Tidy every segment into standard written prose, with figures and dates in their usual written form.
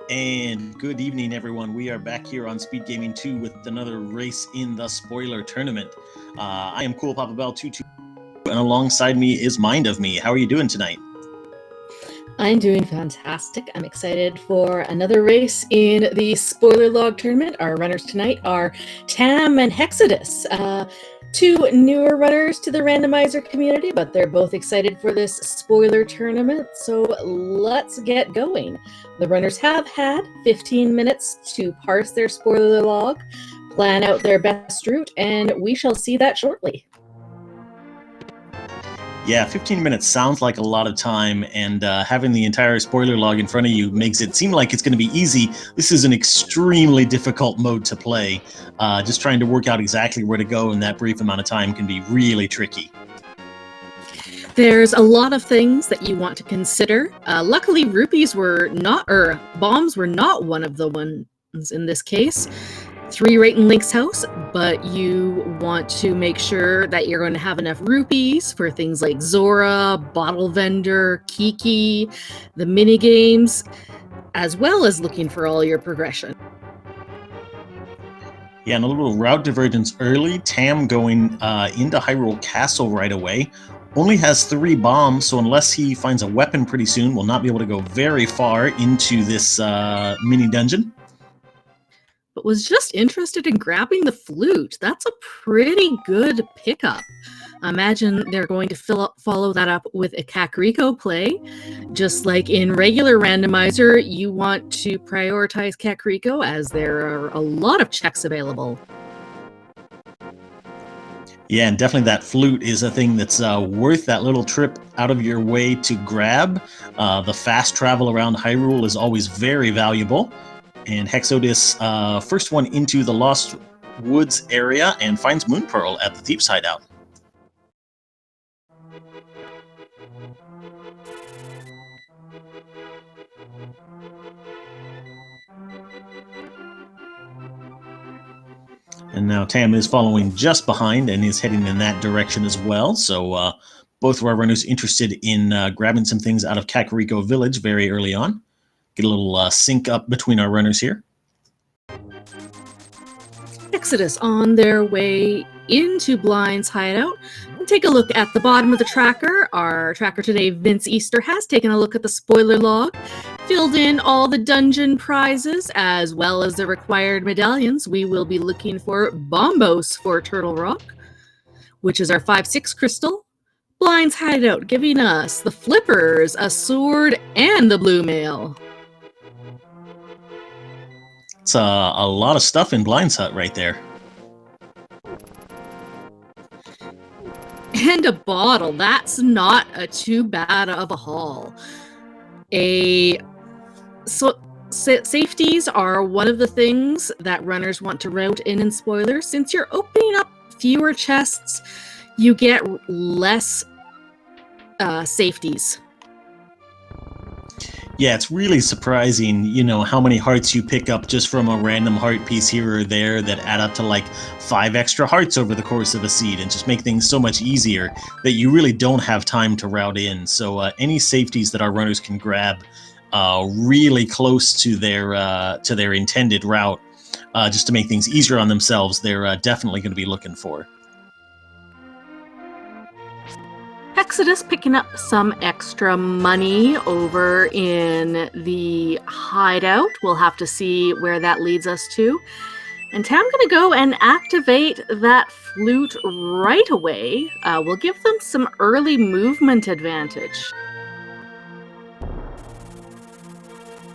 And good evening, everyone. We are back here on SpeedGaming 2 with another race in the spoiler tournament. I am Cool Papa Bell 22, and alongside me is Mind of Me. How are you doing tonight? I'm doing fantastic. I'm excited for another race in the Spoiler Log Tournament. Our runners tonight are Tam and h3xodis. Two newer runners to the Randomizer community, but they're both excited for this spoiler tournament, so let's get going. The runners have had 15 minutes to parse their spoiler log, plan out their best route, and we shall see that shortly. Yeah, 15 minutes sounds like a lot of time, and having the entire spoiler log in front of you makes it seem like it's going to be easy. This is an extremely difficult mode to play. Just trying to work out exactly where to go in that brief amount of time can be really tricky. There's a lot of things that you want to consider. Luckily, rupees were not, or bombs were not one of the ones in this case. 3 right in Link's house, but you want to make sure that you're going to have enough rupees for things like Zora, Bottle Vendor, Kiki, the mini games, as well as looking for all your progression. Yeah, and a little route divergence early. Tam going into Hyrule Castle right away. Only has 3 bombs, so unless he finds a weapon pretty soon, will not be able to go very far into this mini dungeon. But was just interested in grabbing the flute. That's a pretty good pickup. Imagine they're going to follow that up with a Kakariko play. Just like in regular Randomizer, you want to prioritize Kakariko as there are a lot of checks available. Yeah, and definitely that flute is a thing that's worth that little trip out of your way to grab. The fast travel around Hyrule is always very valuable. And h3xodis, first one into the Lost Woods area and finds Moon Pearl at the Thief's Hideout. And now Tam is following just behind and is heading in that direction as well. So both of our runners interested in grabbing some things out of Kakariko Village very early on. Get a little sync up between our runners here. h3xodis on their way into Blind's hideout. Take a look at the bottom of the tracker. Our tracker today, Vince Easter, has taken a look at the spoiler log, filled in all the dungeon prizes, as well as the required medallions. We will be looking for Bombos for Turtle Rock, which is our 5/6 crystal. Blind's hideout giving us the flippers, a sword, and the blue mail. It's a lot of stuff in Blind's hut right there. And a bottle. That's not too bad of a haul. Safeties are one of the things that runners want to route in spoilers. Since you're opening up fewer chests, you get less safeties. Yeah, it's really surprising, how many hearts you pick up just from a random heart piece here or there that add up to like 5 extra hearts over the course of a seed and just make things so much easier that you really don't have time to route in. So any safeties that our runners can grab really close to their intended route, just to make things easier on themselves, they're definitely going to be looking for. h3xodis picking up some extra money over in the hideout. We'll have to see where that leads us to. And Tam's going to go and activate that flute right away. We'll give them some early movement advantage.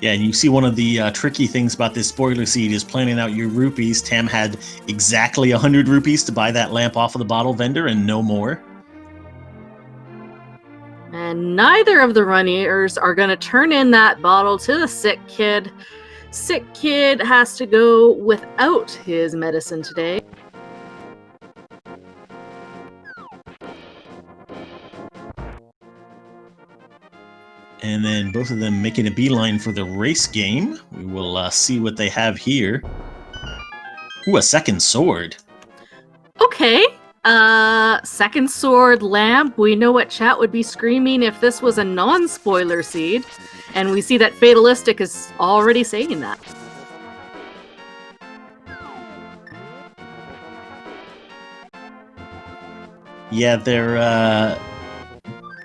Yeah, and you see one of the tricky things about this spoiler seed is planning out your rupees. Tam had exactly 100 rupees to buy that lamp off of the bottle vendor and no more. And neither of the runners are going to turn in that bottle to the sick kid. Sick kid has to go without his medicine today. And then both of them making a beeline for the race game. We will see what they have here. Ooh, a second sword. Okay. Second sword lamp. We know what chat would be screaming if this was a non-spoiler seed. And we see that Fatalistic is already saying that. Yeah, they're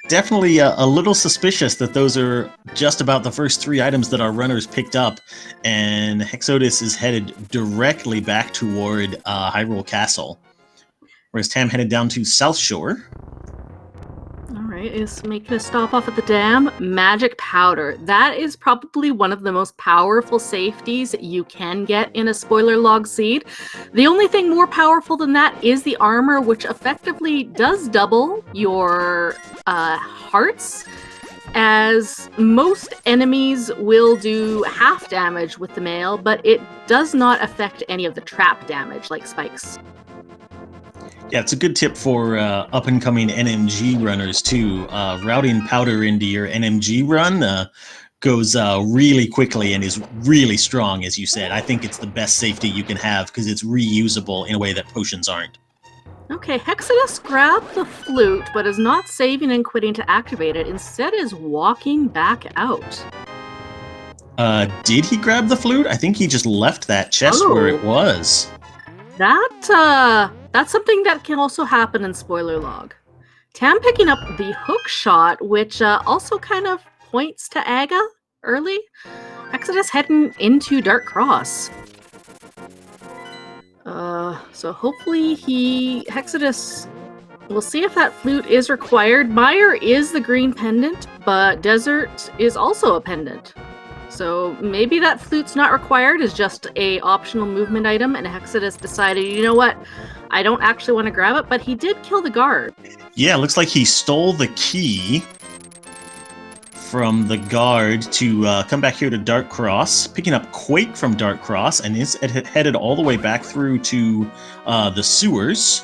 definitely a little suspicious that those are just about the first 3 items that our runners picked up, and h3xodis is headed directly back toward Hyrule Castle, whereas Tam headed down to South Shore. Alright, is making a stop off at the dam. Magic Powder. That is probably one of the most powerful safeties you can get in a spoiler log seed. The only thing more powerful than that is the armor, which effectively does double your hearts, as most enemies will do half damage with the mail, but it does not affect any of the trap damage like spikes. Yeah, it's a good tip for up-and-coming NMG runners, too. Routing powder into your NMG run goes really quickly and is really strong, as you said. I think it's the best safety you can have because it's reusable in a way that potions aren't. Okay, h3xodis grabbed the flute, but is not saving and quitting to activate it. Instead is walking back out. Did he grab the flute? I think he just left that chest where it was. That's something that can also happen in spoiler log. Tam picking up the hook shot, which also kind of points to Aga early. h3xodis heading into Dark Cross. So hopefully h3xodis will see if that flute is required. Mire is the green pendant, but Desert is also a pendant. So maybe that flute's not required, is just a optional movement item, and h3xodis decided, you know what, I don't actually want to grab it, but he did kill the guard. Yeah, it looks like he stole the key from the guard to come back here to Dark Cross, picking up Quake from Dark Cross, and is headed all the way back through to the sewers.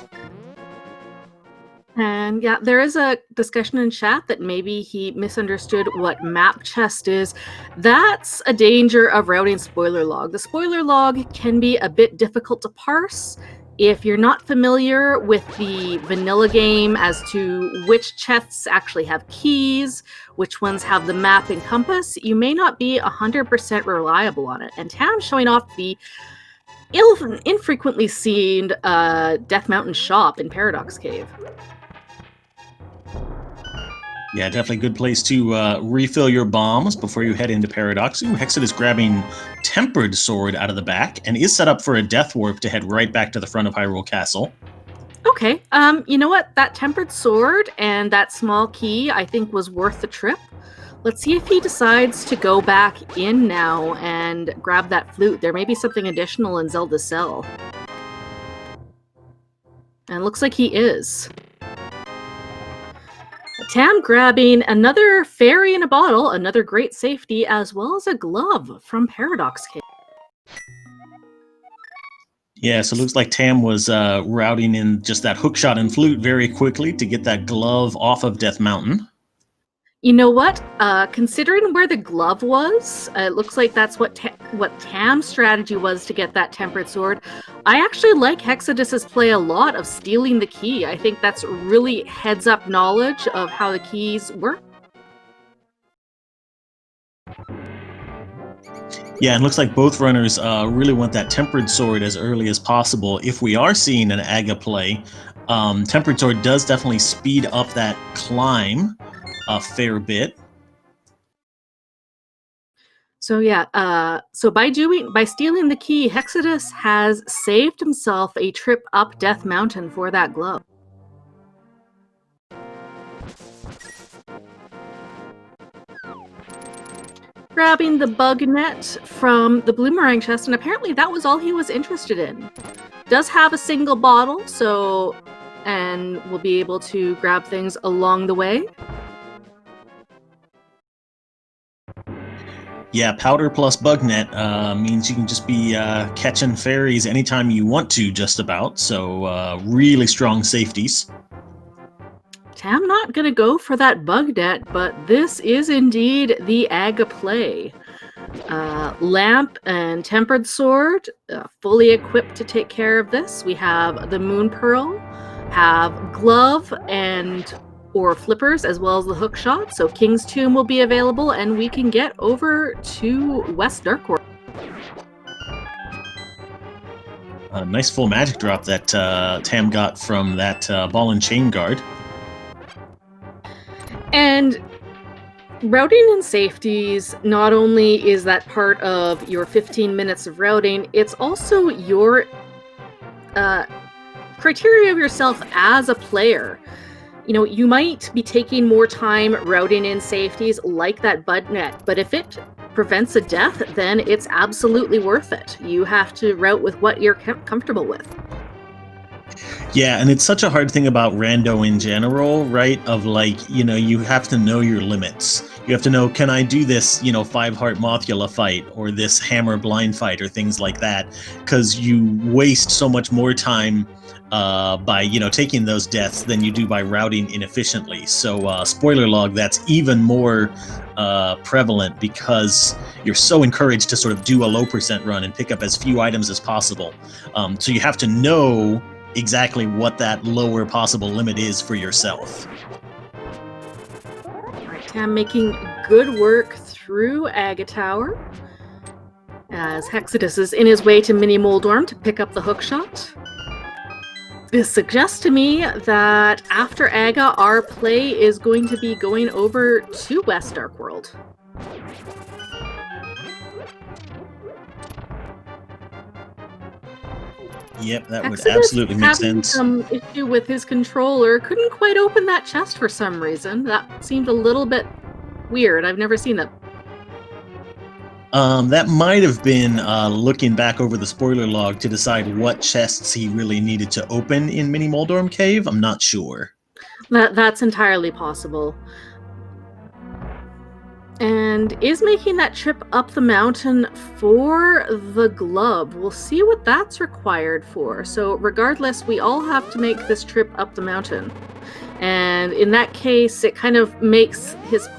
And yeah, there is a discussion in chat that maybe he misunderstood what map chest is. That's a danger of routing spoiler log. The spoiler log can be a bit difficult to parse if you're not familiar with the vanilla game as to which chests actually have keys, which ones have the map and compass. You may not be 100% reliable on it. And Tam's showing off the infrequently seen Death Mountain shop in Paradox Cave. Yeah, definitely a good place to refill your bombs before you head into Paradox. Ooh, h3xodis grabbing Tempered Sword out of the back and is set up for a Death Warp to head right back to the front of Hyrule Castle. Okay, you know what? That Tempered Sword and that small key I think was worth the trip. Let's see if he decides to go back in now and grab that flute. There may be something additional in Zelda's cell. And it looks like he is. Tam grabbing another fairy in a bottle, another great safety, as well as a glove from Paradox Cave. Yeah, so it looks like Tam was routing in just that hookshot and flute very quickly to get that glove off of Death Mountain. You know what? Considering where the glove was, it looks like that's what Tam's strategy was to get that Tempered Sword. I actually like h3xodis's play a lot of stealing the key. I think that's really heads-up knowledge of how the keys work. Yeah, and looks like both runners really want that Tempered Sword as early as possible. If we are seeing an Aga play, Tempered Sword does definitely speed up that climb a fair bit. So yeah, so by stealing the key, h3xodis has saved himself a trip up Death Mountain for that glove. Grabbing the bug net from the Bloomerang chest, and apparently that was all he was interested in. Does have a single bottle, so, and we'll be able to grab things along the way. Yeah, powder plus bug net means you can just be catching fairies anytime you want to, just about. So really strong safeties. Tam not gonna go for that bug net, but this is indeed the Aga play. Lamp and Tempered Sword, fully equipped to take care of this. We have the Moon Pearl, have Glove and or flippers, as well as the hook shot. So King's Tomb will be available, and we can get over to West Dark World. A nice full magic drop that Tam got from that ball and chain guard. And routing and safeties, not only is that part of your 15 minutes of routing, it's also your criteria of yourself as a player. You know, you might be taking more time routing in safeties like that bud net, but if it prevents a death, then it's absolutely worth it. You have to route with what you're comfortable with. Yeah, and it's such a hard thing about rando in general, right? Of like, you know, you have to know your limits. You have to know, can I do this, you know, 5-heart Mothula fight or this hammer blind fight or things like that? Because you waste so much more time by, you know, taking those deaths than you do by routing inefficiently. So spoiler log, that's even more prevalent because you're so encouraged to sort of do a low percent run and pick up as few items as possible. So you have to know exactly what that lower possible limit is for yourself. All right, Tam making good work through Aga Tower as Hexodus is in his way to Mini Moldorm to pick up the hook shot. This suggests to me that after Aga, our play is going to be going over to West Dark World. Yep, that would Hexodus absolutely make having sense. some issue with his controller, couldn't quite open that chest for some reason. That seemed a little bit weird. I've never seen that. That might have been looking back over the spoiler log to decide what chests he really needed to open in Mini Moldorm Cave. I'm not sure. That's entirely possible. And is making that trip up the mountain for the glove. We'll see what that's required for. So regardless, we all have to make this trip up the mountain. And in that case, it kind of makes his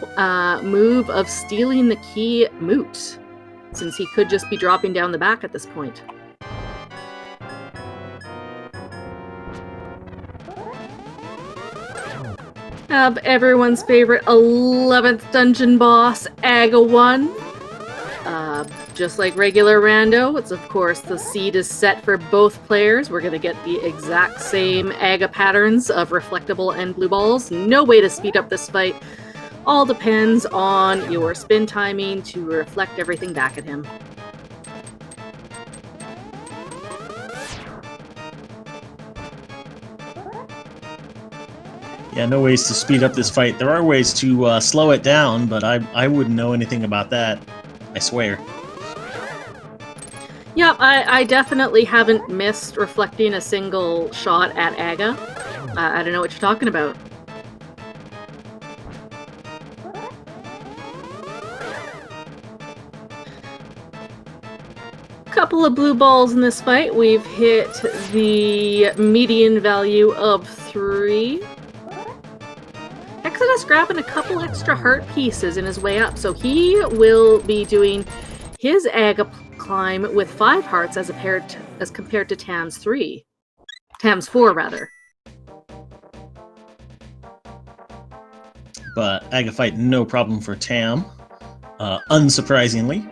move of stealing the key moot, since he could just be dropping down the back at this point. Everyone's favorite 11th dungeon boss, Aga 1. Just like regular rando, it's of course the seed is set for both players. We're going to get the exact same Aga patterns of reflectable and blue balls. No way to speed up this fight. All depends on your spin timing to reflect everything back at him. Yeah, no ways to speed up this fight. There are ways to slow it down, but I wouldn't know anything about that. I swear. Yeah, I definitely haven't missed reflecting a single shot at Aga. I don't know what you're talking about. Couple of blue balls in this fight. We've hit the median value of 3. Exodus grabbing a couple extra heart pieces in his way up, so he will be doing his Aga climb with 5 hearts as compared to Tam's 3. Tam's 4, rather. But Aga fight, no problem for Tam, unsurprisingly.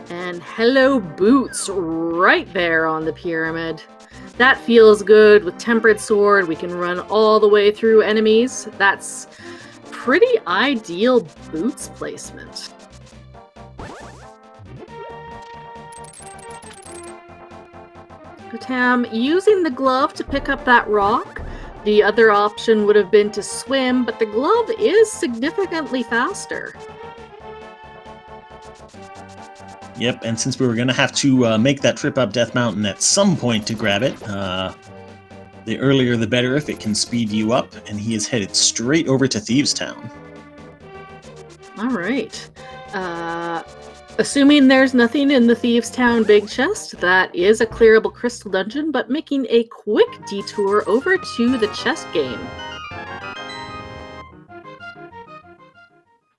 And hello boots right there on the pyramid. That feels good. With Tempered Sword, we can run all the way through enemies. That's pretty ideal boots placement. Tam using the glove to pick up that rock. The other option would have been to swim, but the glove is significantly faster. Yep, and since we were going to have to make that trip up Death Mountain at some point to grab it, the earlier the better if it can speed you up, and he is headed straight over to Thieves Town. All right. Assuming there's nothing in the Thieves Town big chest, that is a clearable crystal dungeon, but making a quick detour over to the chest game.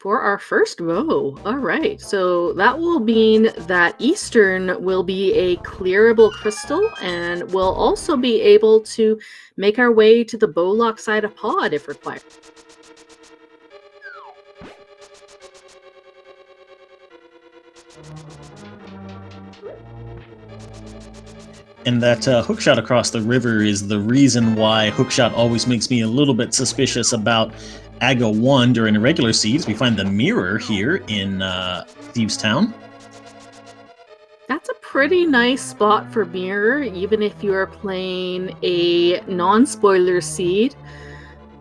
For our first row. All right. So that will mean that Eastern will be a clearable crystal, and we'll also be able to make our way to the Bowlock side of pod if required. And that hookshot across the river is the reason why hookshot always makes me a little bit suspicious about Aga 1 during a regular seeds. We find the mirror here in Thieves Town. That's a pretty nice spot for mirror, even if you are playing a non-spoiler seed.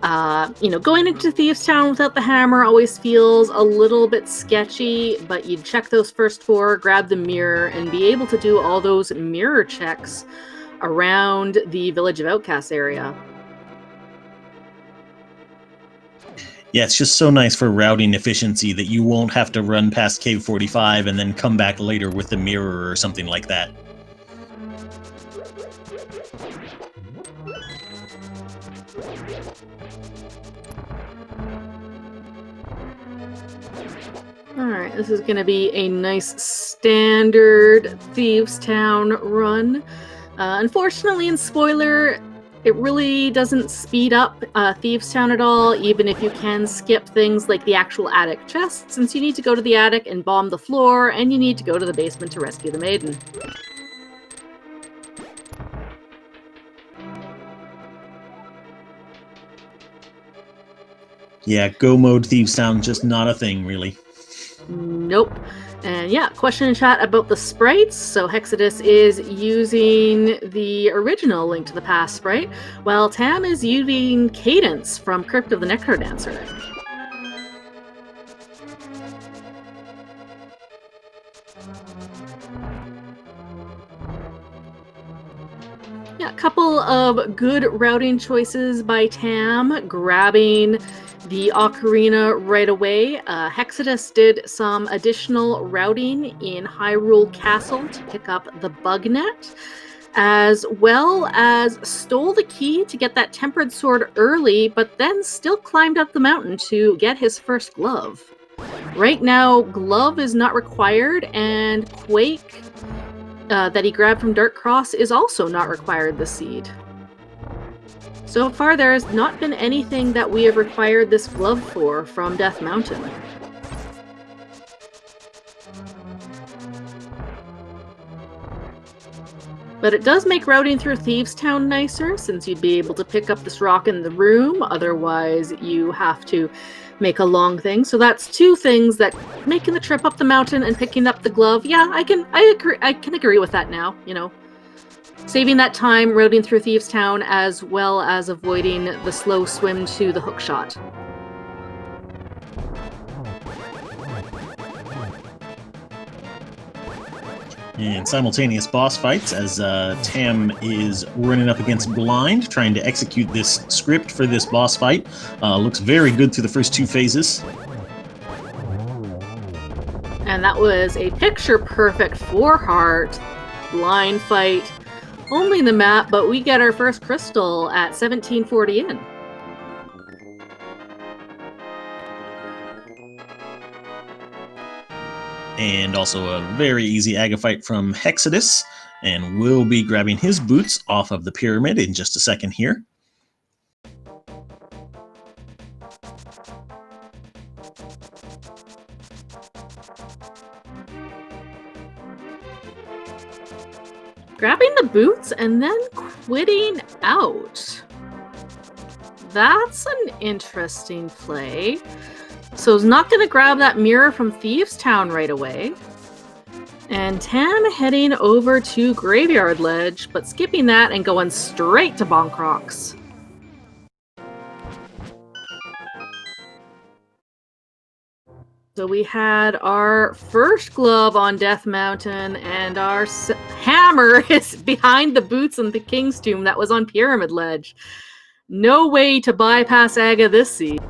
Going into Thieves Town without the hammer always feels a little bit sketchy, but you'd check those first 4, grab the mirror, and be able to do all those mirror checks around the Village of Outcasts area. Yeah, it's just so nice for routing efficiency that you won't have to run past Cave 45 and then come back later with the mirror or something like that. Alright, this is going to be a nice standard Thieves Town run. Unfortunately, in spoiler, it really doesn't speed up Thieves Town at all, even if you can skip things like the actual attic chest, since you need to go to the attic and bomb the floor, and you need to go to the basement to rescue the maiden. Yeah, go mode Thieves Town, just not a thing, really. Nope. And yeah, question in chat about the sprites. So h3xodis is using the original Link to the Past sprite, while Tam is using Cadence from Crypt of the Necrodancer. Yeah, a couple of good routing choices by Tam, grabbing the Ocarina right away. h3xodis did some additional routing in Hyrule Castle to pick up the bug net, as well as stole the key to get that tempered sword early, but then still climbed up the mountain to get his first glove. Right now, glove is not required, and Quake that he grabbed from Dark Cross is also not required this seed. So far, there has not been anything that we have required this glove for from Death Mountain. But it does make routing through Thieves Town nicer, since you'd be able to pick up this rock in the room, otherwise you have to make a long thing. So that's 2 things that making the trip up the mountain and picking up the glove, yeah, I can agree with that now, you know. Saving that time routing through Thieves Town, as well as avoiding the slow swim to the hookshot. And simultaneous boss fights as Tam is running up against Blind, trying to execute this script for this boss fight. Looks very good through the first 2 phases. And that was a picture-perfect 4-heart Blind fight. Only in the map, but we get our first crystal at 1740 in. And also a very easy Aga fight from h3xodis, and we'll be grabbing his boots off of the pyramid in just a second here. Grabbing the boots and then quitting out. That's an interesting play. So he's not going to grab that mirror from Thieves Town right away. And Tam heading over to Graveyard Ledge, but skipping that and going straight to Bonk Rocks. So we had our first glove on Death Mountain, and our hammer is behind the boots on the King's Tomb that was on Pyramid Ledge. No way to bypass Aga this seed.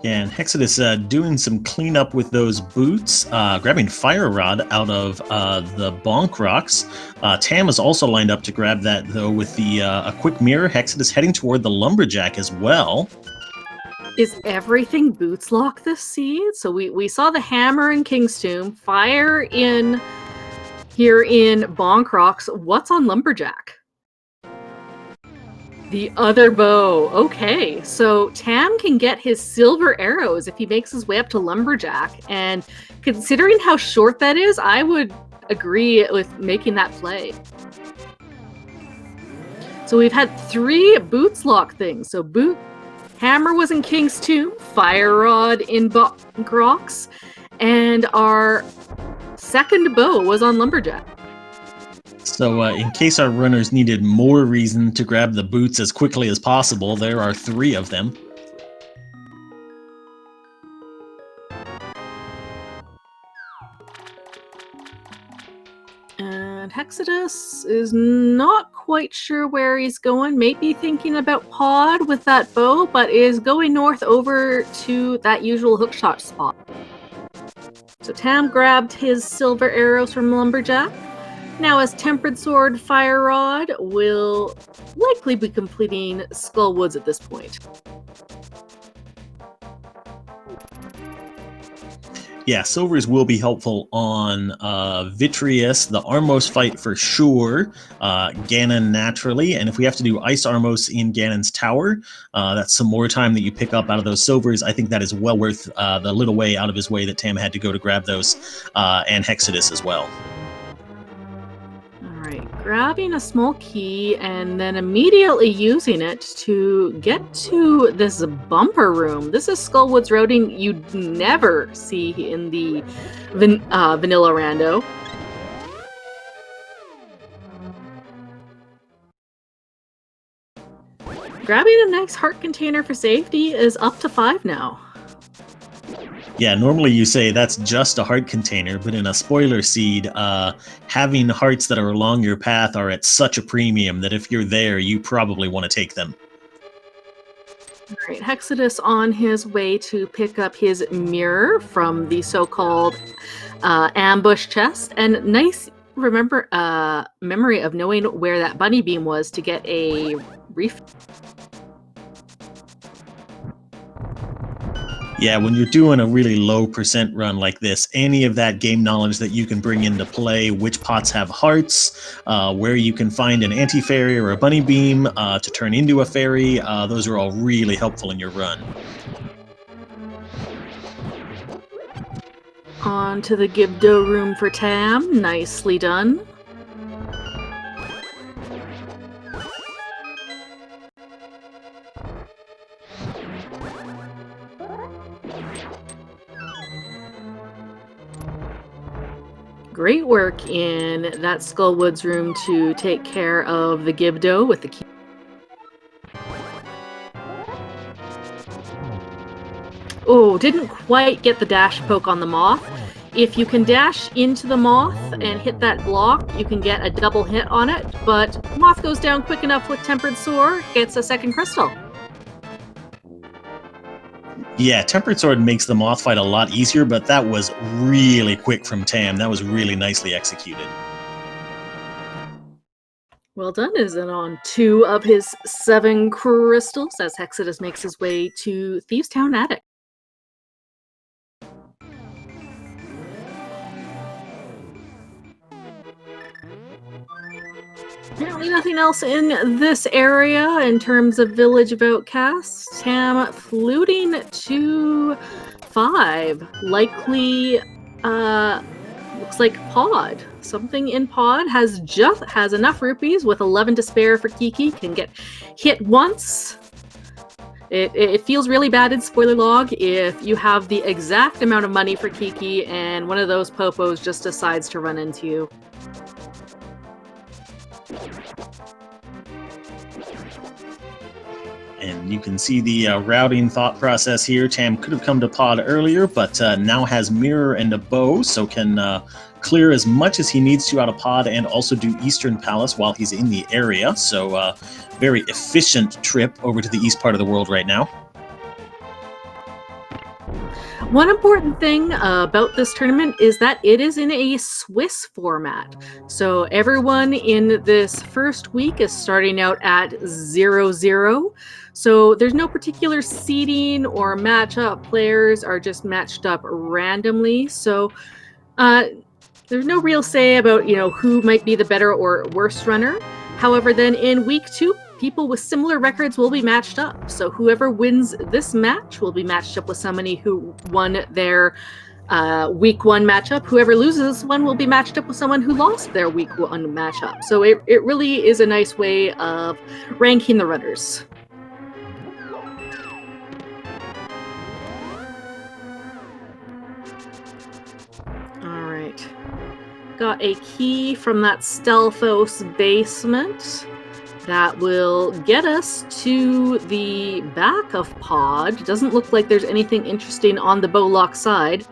And Hexodus doing some cleanup with those boots, grabbing Fire Rod out of the Bonk Rocks. Tam is also lined up to grab that, though, with the a quick mirror. Hexodus heading toward the Lumberjack as well. Is everything boots lock this seed? So we saw the hammer in King's Tomb, fire in here in Bonk Rocks. What's on Lumberjack? The other bow. Okay, so Tam can get his silver arrows if he makes his way up to Lumberjack. And considering how short that is, I would agree with making that play. So we've had 3 boots lock things. So hammer was in King's Tomb, fire rod in Bonk Rocks, and our second bow was on Lumberjack. So in case our runners needed more reason to grab the boots as quickly as possible, there are 3 of them. And Hexodus is not quite sure where he's going. Maybe thinking about Pod with that bow, but is going north over to that usual hookshot spot. So Tam grabbed his silver arrows from Lumberjack. Now as Tempered Sword Fire Rod will likely be completing Skull Woods at this point. Yeah, silvers will be helpful on Vitreous, the Armos fight for sure, Ganon naturally, and if we have to do Ice Armos in Ganon's tower, that's some more time that you pick up out of those silvers. I think that is well worth the little way out of his way that Tam had to go to grab those, and Hexodus as well. Grabbing a small key and then immediately using it to get to this bumper room. This is Skullwood's routing you'd never see in the vanilla rando. Grabbing a nice heart container for safety is up to 5 now. Yeah, normally you say that's just a heart container, but in a spoiler seed, having hearts that are along your path are at such a premium that if you're there, you probably want to take them. All right, Hexodus on his way to pick up his mirror from the so-called ambush chest, and nice memory of knowing where that bunny beam was to get a refill. Yeah, when you're doing a really low percent run like this, any of that game knowledge that you can bring into play, which pots have hearts, where you can find an anti-fairy or a bunny beam to turn into a fairy, those are all really helpful in your run. On to the Gibdo room for Tam. Nicely done. Great work in that Skullwoods room to take care of the Gibdo with the key. Oh, didn't quite get the dash poke on the moth. If you can dash into the moth and hit that block, you can get a double hit on it, but moth goes down quick enough with Tempered Sword, gets a second crystal. Yeah, Tempered Sword makes the moth fight a lot easier, but that was really quick from Tam. That was really nicely executed. Well done, is it on 2 of his 7 crystals as Hexodus makes his way to Thieves' Town Attic. Apparently nothing else in this area in terms of Village of Outcasts. Tam fluting to 5. Likely, looks like Pod. Something in Pod has enough rupees with 11 to spare for Kiki. Can get hit once. It feels really bad in Spoiler Log if you have the exact amount of money for Kiki and one of those popos just decides to run into you. And you can see the routing thought process here. Tam could have come to Pod earlier, but now has Mirror and a bow, so can clear as much as he needs to out of Pod and also do Eastern Palace while he's in the area. So very efficient trip over to the east part of the world right now. One important thing about this tournament is that it is in a Swiss format. So everyone in this first week is starting out at 0-0. So there's no particular seeding or matchup. Players are just matched up randomly. So there's no real say about, who might be the better or worse runner. However, then in week 2, people with similar records will be matched up. So whoever wins this match will be matched up with somebody who won their week 1 matchup. Whoever loses this one will be matched up with someone who lost their week 1 matchup. So it really is a nice way of ranking the runners. All right. Got a key from that Stealthos basement that will get us to the back of Pod. Doesn't look like there's anything interesting on the Bowlock side.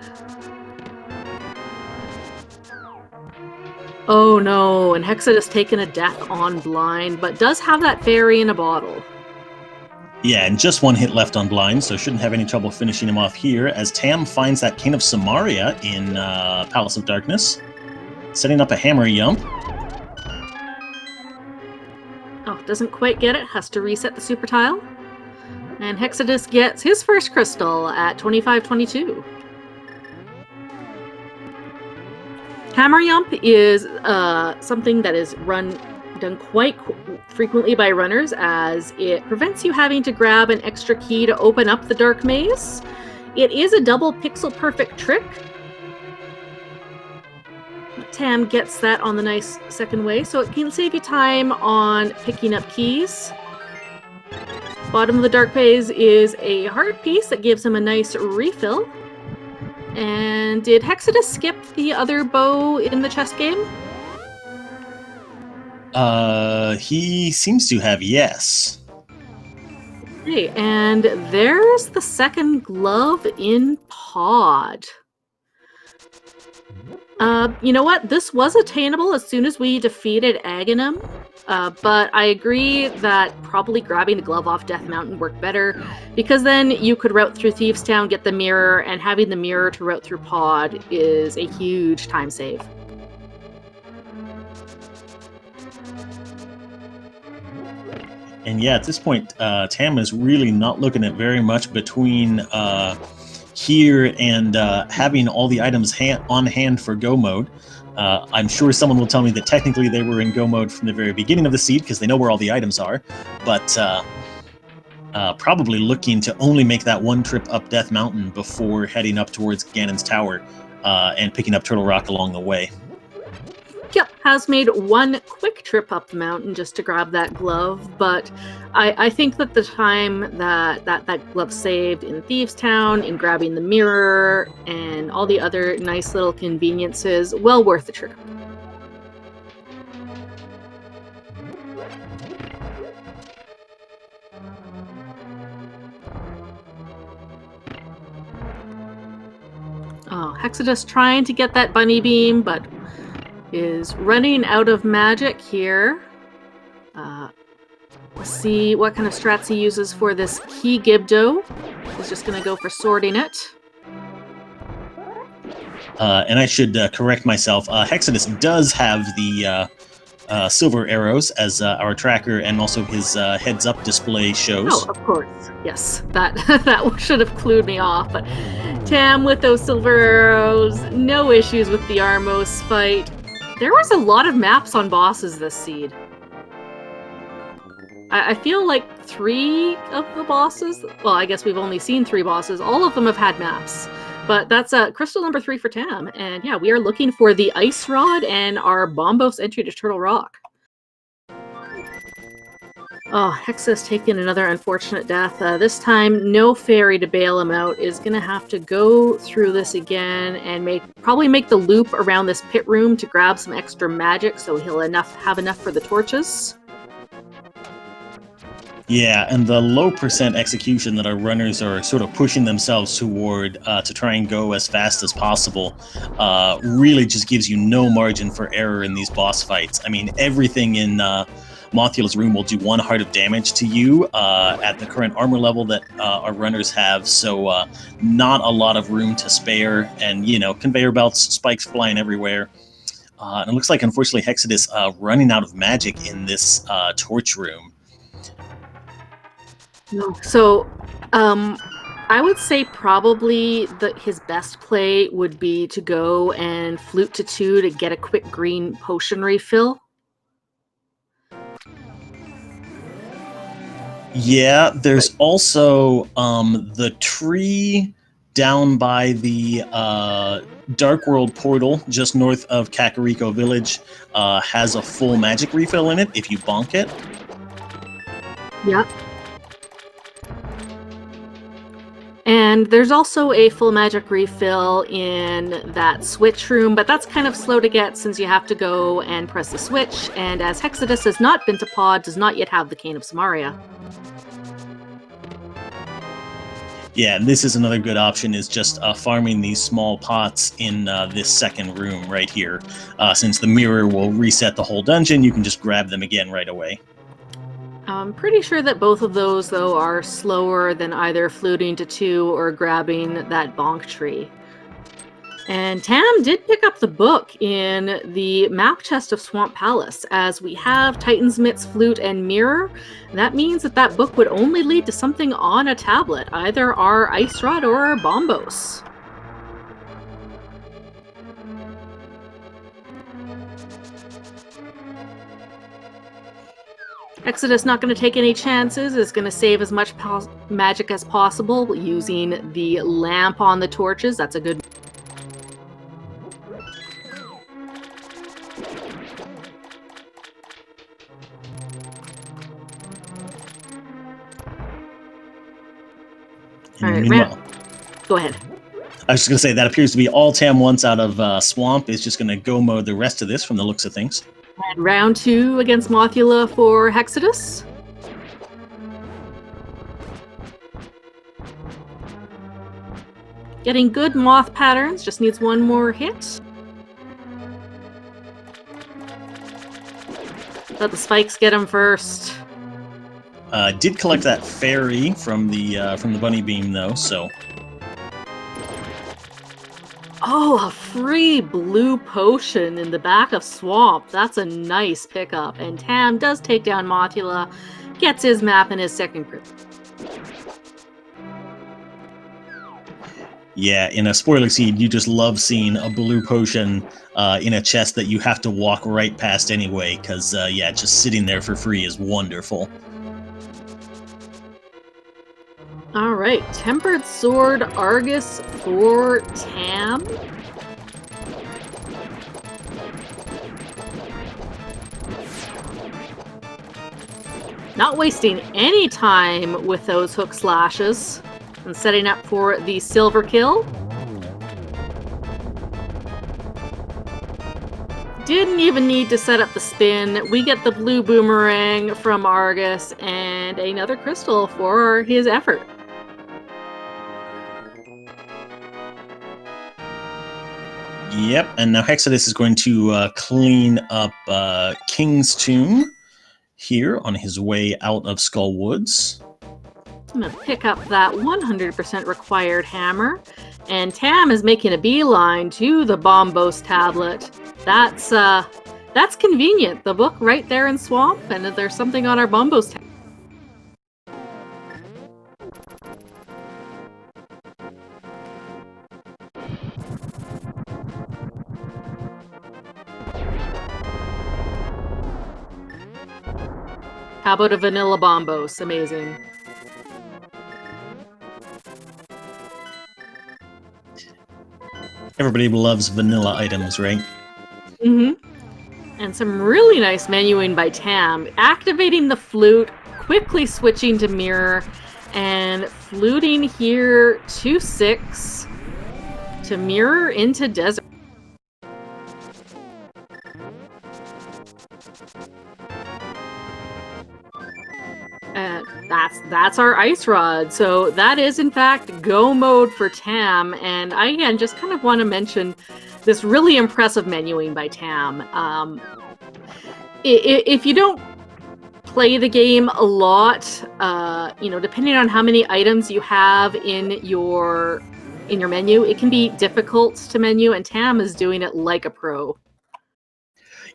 Oh no, and Hexodus taken a death on blind, but does have that fairy in a bottle. Yeah, and just 1 hit left on blind, so shouldn't have any trouble finishing him off here, as Tam finds that King of Samaria in Palace of Darkness, setting up a hammer yump. Oh, doesn't quite get it, has to reset the super tile. And Hexodus gets his first crystal at 25-22. Hammer Yump is something that is done quite frequently by runners, as it prevents you having to grab an extra key to open up the dark maze. It is a double pixel perfect trick. Tam gets that on the nice second way, so it can save you time on picking up keys. Bottom of the dark maze is a heart piece that gives him a nice refill. And did Hexodus skip the other bow in the chess game? He seems to have, yes. Okay, and there's the second glove in Pod. You know what? This was attainable as soon as we defeated Aghanim, but I agree that probably grabbing the glove off Death Mountain worked better, because then you could route through Thieves Town, get the mirror, and having the mirror to route through Pod is a huge time save. And yeah, at this point, Tam is really not looking at very much between here and having all the items on hand for go mode. I'm sure someone will tell me that technically they were in go mode from the very beginning of the seed because they know where all the items are, but probably looking to only make that 1 trip up Death Mountain before heading up towards Ganon's Tower and picking up Turtle Rock along the way. Yep, has made 1 quick trip up the mountain just to grab that glove, but I think that the time that glove saved in Thieves Town, in grabbing the mirror, and all the other nice little conveniences, well worth the trip. Oh, Hexodus trying to get that bunny beam, but is running out of magic here. Let's see what kind of strats he uses for this key Gibdo. He's just going to go for sorting it. And I should correct myself. Hexodus does have the silver arrows, as our tracker and also his heads-up display shows. Oh, of course. Yes, that should have clued me off. But Tam with those silver arrows, no issues with the Armos fight. There was a lot of maps on bosses this seed. I feel like 3 of the bosses, well, I guess we've only seen 3 bosses, all of them have had maps. But that's crystal number 3 for Tam. And yeah, we are looking for the Ice Rod and our Bombos entry to Turtle Rock. Oh, Hexa's taking another unfortunate death. This time, no fairy to bail him out. Is going to have to go through this again and probably make the loop around this pit room to grab some extra magic, so he'll have enough for the torches. Yeah, and the low percent execution that our runners are sort of pushing themselves toward to try and go as fast as possible really just gives you no margin for error in these boss fights. I mean, everything in Mothula's Rune will do 1 heart of damage to you at the current armor level that our runners have, so not a lot of room to spare, and, you know, conveyor belts, spikes flying everywhere. And it looks like, unfortunately, Hexodus running out of magic in this torch room. So, I would say probably his best play would be to go and flute to 2 to get a quick green potion refill. Yeah, there's also the tree down by the Dark World portal just north of Kakariko Village has a full magic refill in it if you bonk it. Yep. And there's also a full magic refill in that switch room, but that's kind of slow to get since you have to go and press the switch, and as Hexodus has not been to Pod, does not yet have the Cane of Samaria. Yeah, and this is another good option, is just farming these small pots in this second room right here. Since the mirror will reset the whole dungeon, you can just grab them again right away. I'm pretty sure that both of those, though, are slower than either fluting to 2 or grabbing that bonk tree. And Tam did pick up the book in the map chest of Swamp Palace, as we have Titan's Mitts, Flute, and Mirror. That means that that book would only lead to something on a tablet, either our Ice Rod or our Bombos. Exodus not going to take any chances, is going to save as much magic as possible using the lamp on the torches. That's a good... All right, go ahead. I was just going to say, that appears to be all Tam wants out of Swamp, is just going to go mode the rest of this from the looks of things. And round 2 against Mothula for Hexodus. Getting good moth patterns, just needs 1 more hit. Let the spikes get him first. Did collect that fairy from the bunny beam though, so. Oh, a free blue potion in the back of Swamp. That's a nice pickup. And Tam does take down Mothula, gets his map and his second group. Yeah, in a spoiler seed, you just love seeing a blue potion in a chest that you have to walk right past anyway, because, yeah, just sitting there for free is wonderful. All right, Tempered Sword Argus for Tam. Not wasting any time with those hook slashes and setting up for the silver kill. Didn't even need to set up the spin. We get the blue boomerang from Argus and another crystal for his effort. Yep, and now Hexodus is going to clean up King's Tomb here on his way out of Skull Woods. I'm going to pick up that 100% required hammer, and Tam is making a beeline to the Bombos tablet. That's convenient. The book right there in Swamp, and there's something on our Bombos tablet. How about a vanilla Bombos? Amazing. Everybody loves vanilla items, right? Mm-hmm. And some really nice menuing by Tam. Activating the flute, quickly switching to mirror, and fluting here to 6 to mirror into desert. That's our Ice Rod. So that is in fact go mode for Tam, and I again just kind of want to mention this really impressive menuing by Tam. If you don't play the game a lot, depending on how many items you have in your menu, it can be difficult to menu, and Tam is doing it like a pro.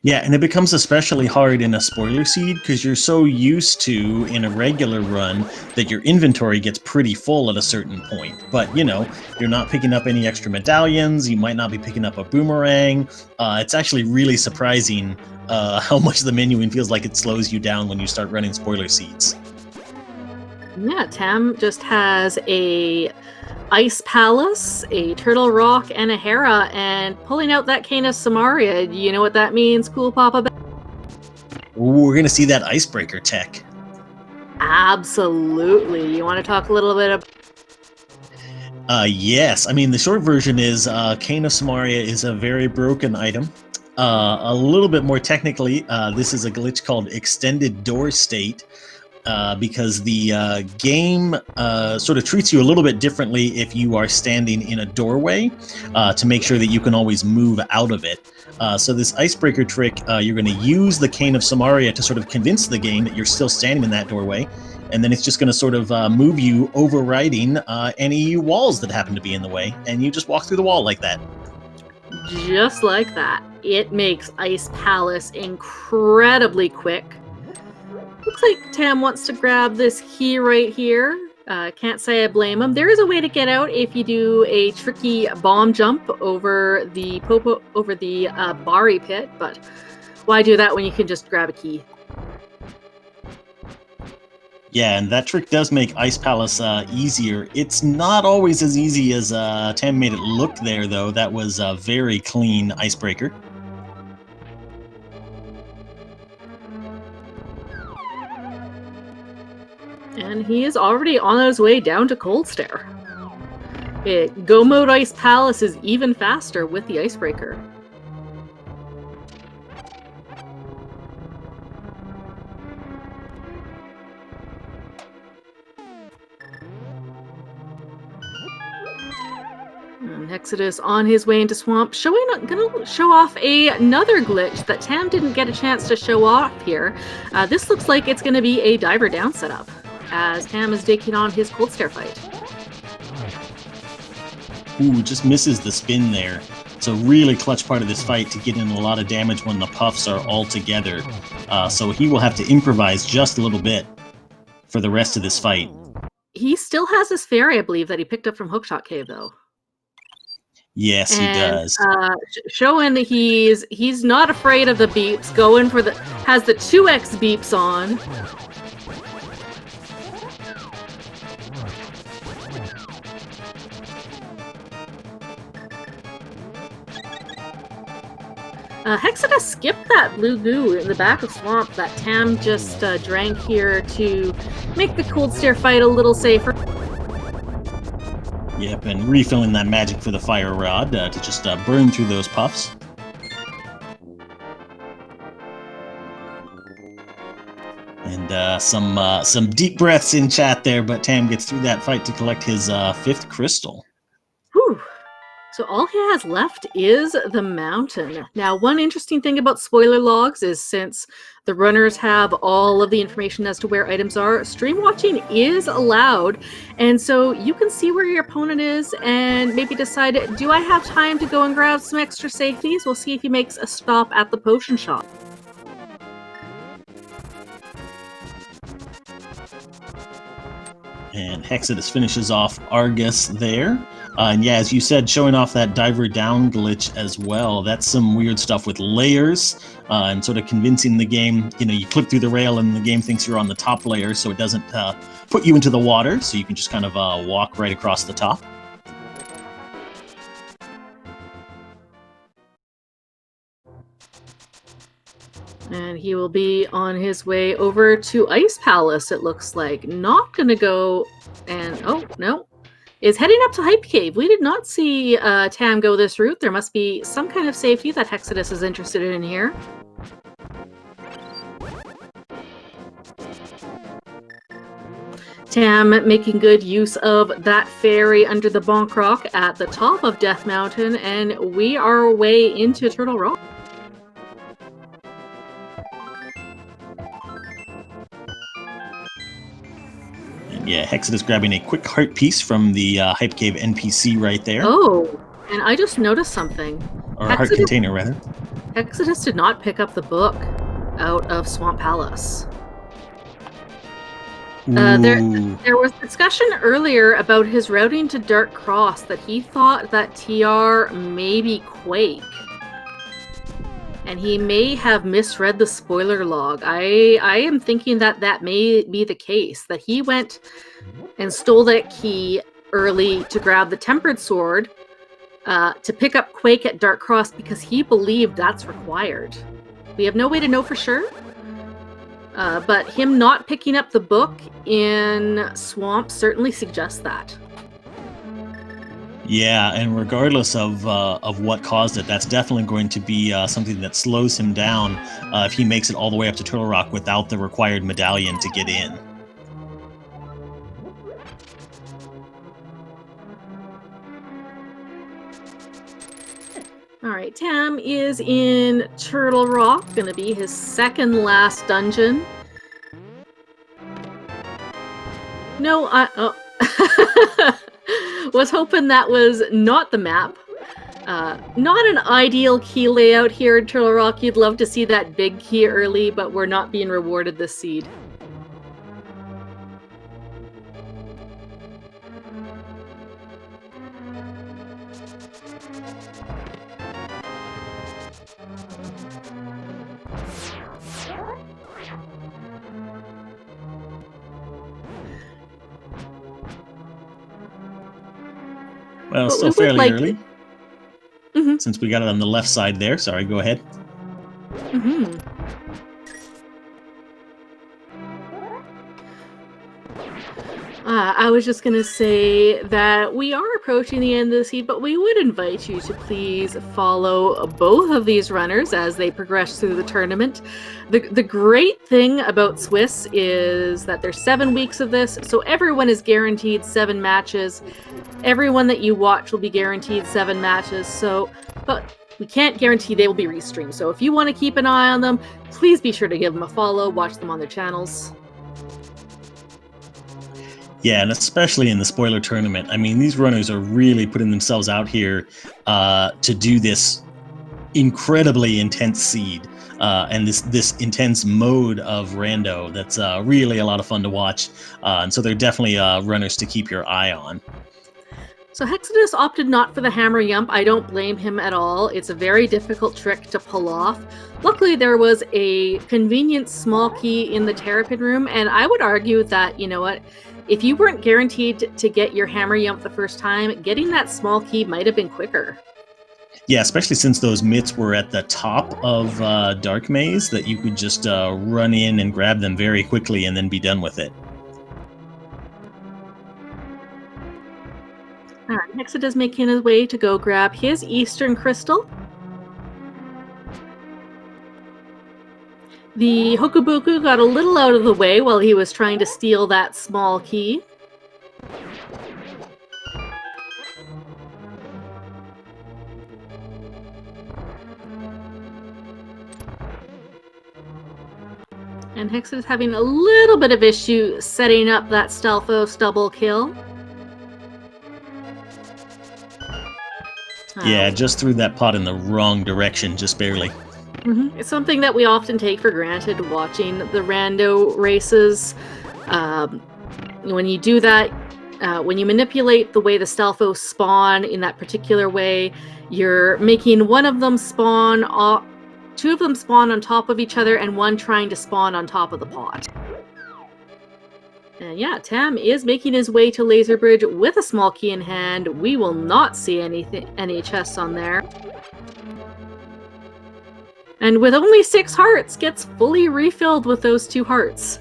Yeah, and it becomes especially hard in a spoiler seed because you're so used to, in a regular run, that your inventory gets pretty full at a certain point. But, you're not picking up any extra medallions, you might not be picking up a boomerang. It's actually really surprising how much the menuing feels like it slows you down when you start running spoiler seeds. Yeah, Tam just has a Ice Palace, a Turtle Rock, and a Hera, and pulling out that cane of Samaria. You know what that means, Cool Papa? Ooh, we're going to see that icebreaker tech. Absolutely. You want to talk a little bit about... Yes. I mean, the short version is Cane of Samaria is a very broken item. A little bit more technically, this is a glitch called Extended Door State. Because the game sort of treats you a little bit differently if you are standing in a doorway to make sure that you can always move out of it. So this icebreaker trick, you're going to use the Cane of Samaria to sort of convince the game that you're still standing in that doorway, and then it's just going to sort of move you, overriding any walls that happen to be in the way, and you just walk through the wall like that. Just like that. It makes Ice Palace incredibly quick. Looks like Tam wants to grab this key right here. Can't say I blame him. There is a way to get out if you do a tricky bomb jump over the Bari pit, but why do that when you can just grab a key? Yeah, and that trick does make Ice Palace easier. It's not always as easy as Tam made it look there, though. That was a very clean icebreaker. And he is already on his way down to Cold Stare. Go Mode Ice Palace is even faster with the icebreaker. And Hexodus on his way into Swamp, gonna show off another glitch that Tam didn't get a chance to show off here. This looks like it's gonna be a diver down setup, as Tam is taking on his Cold Stare fight. Ooh, just misses the spin there. It's a really clutch part of this fight to get in a lot of damage when the puffs are all together. So he will have to improvise just a little bit for the rest of this fight. He still has his fairy, I believe, that he picked up from Hookshot Cave, though. Yes, he does. Showing that he's not afraid of the beeps. Going for has the 2x beeps on. Hexodus skipped that blue goo in the back of Swamp that Tam just drank here to make the Cold Stare fight a little safer. Yep, and refilling that magic for the fire rod to just burn through those puffs. And some deep breaths in chat there, but Tam gets through that fight to collect his 5th crystal. Whew. So all he has left is the mountain. Now, one interesting thing about spoiler logs is since the runners have all of the information as to where items are, stream watching is allowed. And so you can see where your opponent is and maybe decide, do I have time to go and grab some extra safeties? We'll see if he makes a stop at the potion shop. And Hexodus finishes off Argus there. And yeah, as you said, showing off that diver down glitch as well. That's some weird stuff with layers and sort of convincing the game, you clip through the rail and the game thinks you're on the top layer, so it doesn't put you into the water, so you can just kind of walk right across the top. And he will be on his way over to Ice Palace, it looks like. Not going to go and... Oh, no. Is heading up to Hype Cave. We did not see Tam go this route. There must be some kind of safety that Hexodus is interested in here. Tam making good use of that fairy under the Bonk Rock at the top of Death Mountain, and we are our way into Turtle Rock. And yeah, Hexodus grabbing a quick heart piece from the Hype Cave NPC right there. Oh, and I just noticed something. Or a heart container, rather. Hexodus did not pick up the book out of Swamp Palace. There was discussion earlier about his routing to Dark Cross that he thought that TR may be Quake. And he may have misread the spoiler log. I am thinking that that may be the case, that he went and stole that key early to grab the Tempered Sword to pick up Quake at Dark Cross because he believed that's required. We have no way to know for sure. But him not picking up the book in Swamp certainly suggests that. Yeah, and regardless of what caused it, that's definitely going to be something that slows him down if he makes it all the way up to Turtle Rock without the required medallion to get in. All right, Tam is in Turtle Rock, going to be his second last dungeon. No, was hoping that was not the map. Not an ideal key layout here in Turtle Rock. You'd love to see that big key early, but we're not being rewarded this seed. Well, still fairly early. Since we got it on the left side there. Sorry, go ahead. I was just going to say that we are approaching the end of the seed, but we would invite you to please follow both of these runners as they progress through the tournament. The great thing about Swiss is that there's 7 weeks of this, so everyone is guaranteed 7 matches. Everyone that you watch will be guaranteed 7 matches, but we can't guarantee they will be restreamed. So if you want to keep an eye on them, please be sure to give them a follow, watch them on their channels. Yeah, and especially in the spoiler tournament. I mean, these runners are really putting themselves out here to do this incredibly intense seed and this intense mode of rando that's really a lot of fun to watch. And so they're definitely runners to keep your eye on. So Hexodus opted not for the hammer yump. I don't blame him at all. It's a very difficult trick to pull off. Luckily, there was a convenient small key in the Terrapin room, and I would argue that, you know what, if you weren't guaranteed to get your hammer yump the first time, getting that small key might have been quicker. Yeah, especially since those mitts were at the top of Dark Maze, that you could just run in and grab them very quickly and then be done with it. All right, Hexodus making his way to go grab his Eastern Crystal. The Hokubuku got a little out of the way while he was trying to steal that small key. And Hexodus having a little bit of issue setting up that Stalfos double kill. Yeah, just threw that pot in the wrong direction, just barely. It's something that we often take for granted watching the rando races. When you do that, when you manipulate the way the Stalfos spawn in that particular way, you're making one of them spawn, two of them spawn on top of each other, and one trying to spawn on top of the pot. And yeah, Tam is making his way to Laser Bridge with a small key in hand. We will not see any chests on there. And with only 6 hearts, gets fully refilled with those 2 hearts.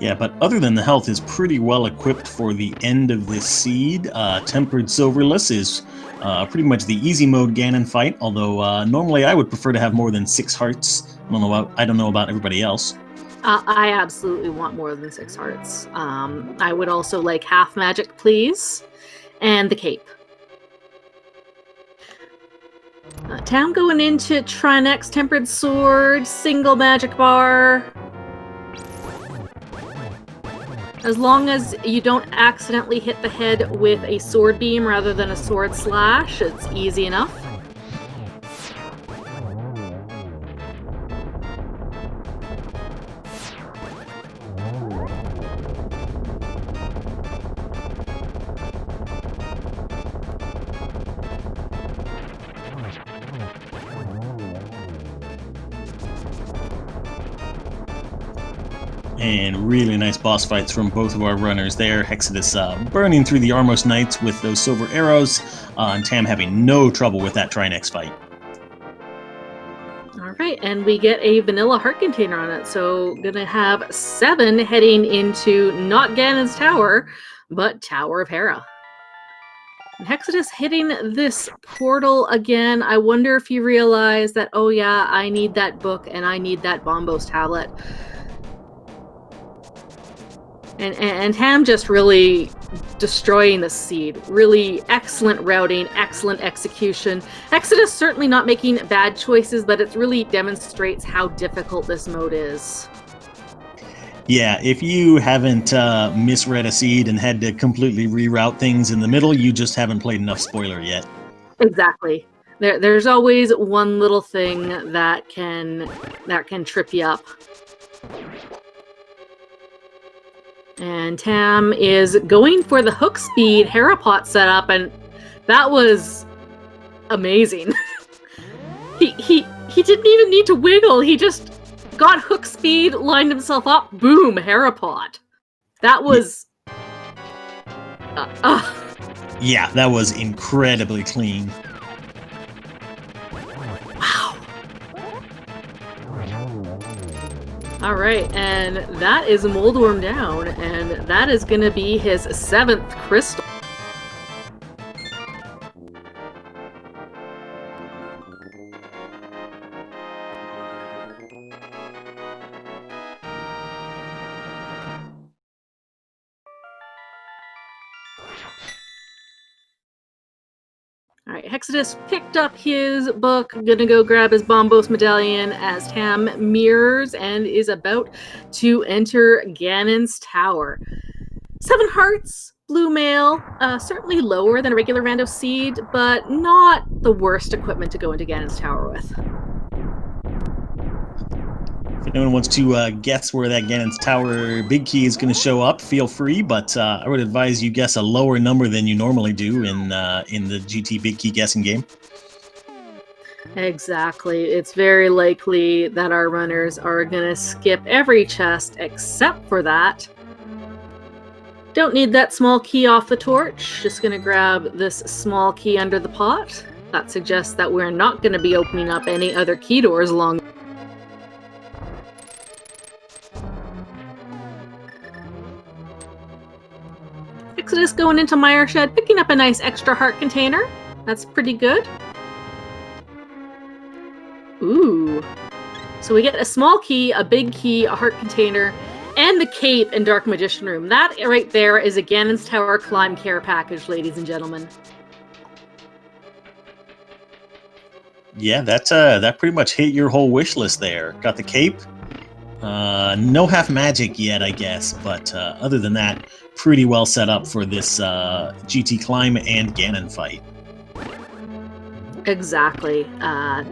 Yeah, but other than the health is pretty well equipped for the end of this seed. Tempered Silverless is pretty much the easy mode Ganon fight, although normally I would prefer to have more than 6 hearts. I don't know about everybody else. I absolutely want more than 6 hearts. I would also like half magic, please, and the cape. Tam going into Trinex Tempered Sword, single magic bar. As long as you don't accidentally hit the head with a sword beam rather than a sword slash, it's easy enough. And really nice boss fights from both of our runners there. Hexodus burning through the Armos Knights with those silver arrows, and Tam having no trouble with that Trinex fight. All right, and we get a vanilla heart container on it, so gonna have 7 heading into not Ganon's Tower, but Tower of Hera. And Hexodus hitting this portal again. I wonder if you realize that, oh yeah, I need that book and I need that Bombos tablet. And Tam just really destroying the seed. Really excellent routing, excellent execution. Exodus certainly not making bad choices, but it really demonstrates how difficult this mode is. Yeah, if you haven't misread a seed and had to completely reroute things in the middle, you just haven't played enough spoiler yet. Exactly. There's always one little thing that can trip you up. And Tam is going for the hook speed Herapot setup, and that was amazing. he didn't even need to wiggle. He just got hook speed, lined himself up, boom, Herapot. That was Yeah, that was incredibly clean. Wow. All right, and that is Moldworm down, and that is going to be his 7th crystal. All right, Hexodus picked up his book, gonna go grab his Bombos medallion as Tam mirrors and is about to enter Ganon's Tower. 7 hearts, blue mail, certainly lower than a regular rando seed, but not the worst equipment to go into Ganon's Tower with. If anyone wants to guess where that Ganon's Tower big key is going to show up, feel free, but I would advise you guess a lower number than you normally do in the GT big key guessing game. Exactly. It's very likely that our runners are going to skip every chest except for that. Don't need that small key off the torch. Just going to grab this small key under the pot. That suggests that we're not going to be opening up any other key doors along. Exodus going into Mire Shed, picking up a nice extra heart container. That's pretty good. Ooh. So we get a small key, a big key, a heart container, and the cape in Dark Magician Room. That right there is a Ganon's Tower Climb Care package, ladies and gentlemen. Yeah, that pretty much hit your whole wish list there. Got the cape. No half magic yet, I guess, but other than that, pretty well set up for this GT climb and Ganon fight. Exactly.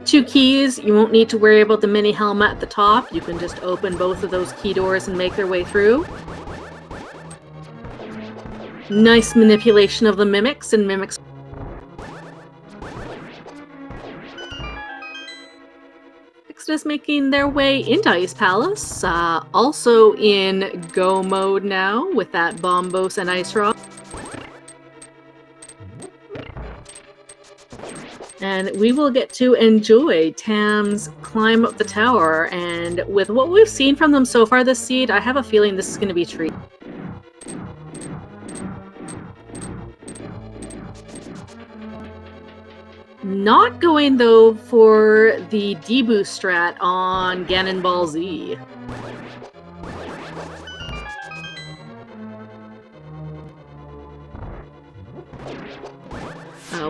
2 keys. You won't need to worry about the mini helmet at the top. You can just open both of those key doors and make their way through. Nice manipulation of the mimics and mimics. Exodus making their way into Ice Palace. Also in go mode now with that Bombos and Ice Rock. And we will get to enjoy Tam's climb up the tower. And with what we've seen from them so far this seed, I have a feeling this is going to be a treat. Not going, though, for the deboost strat on Ganon Ball Z.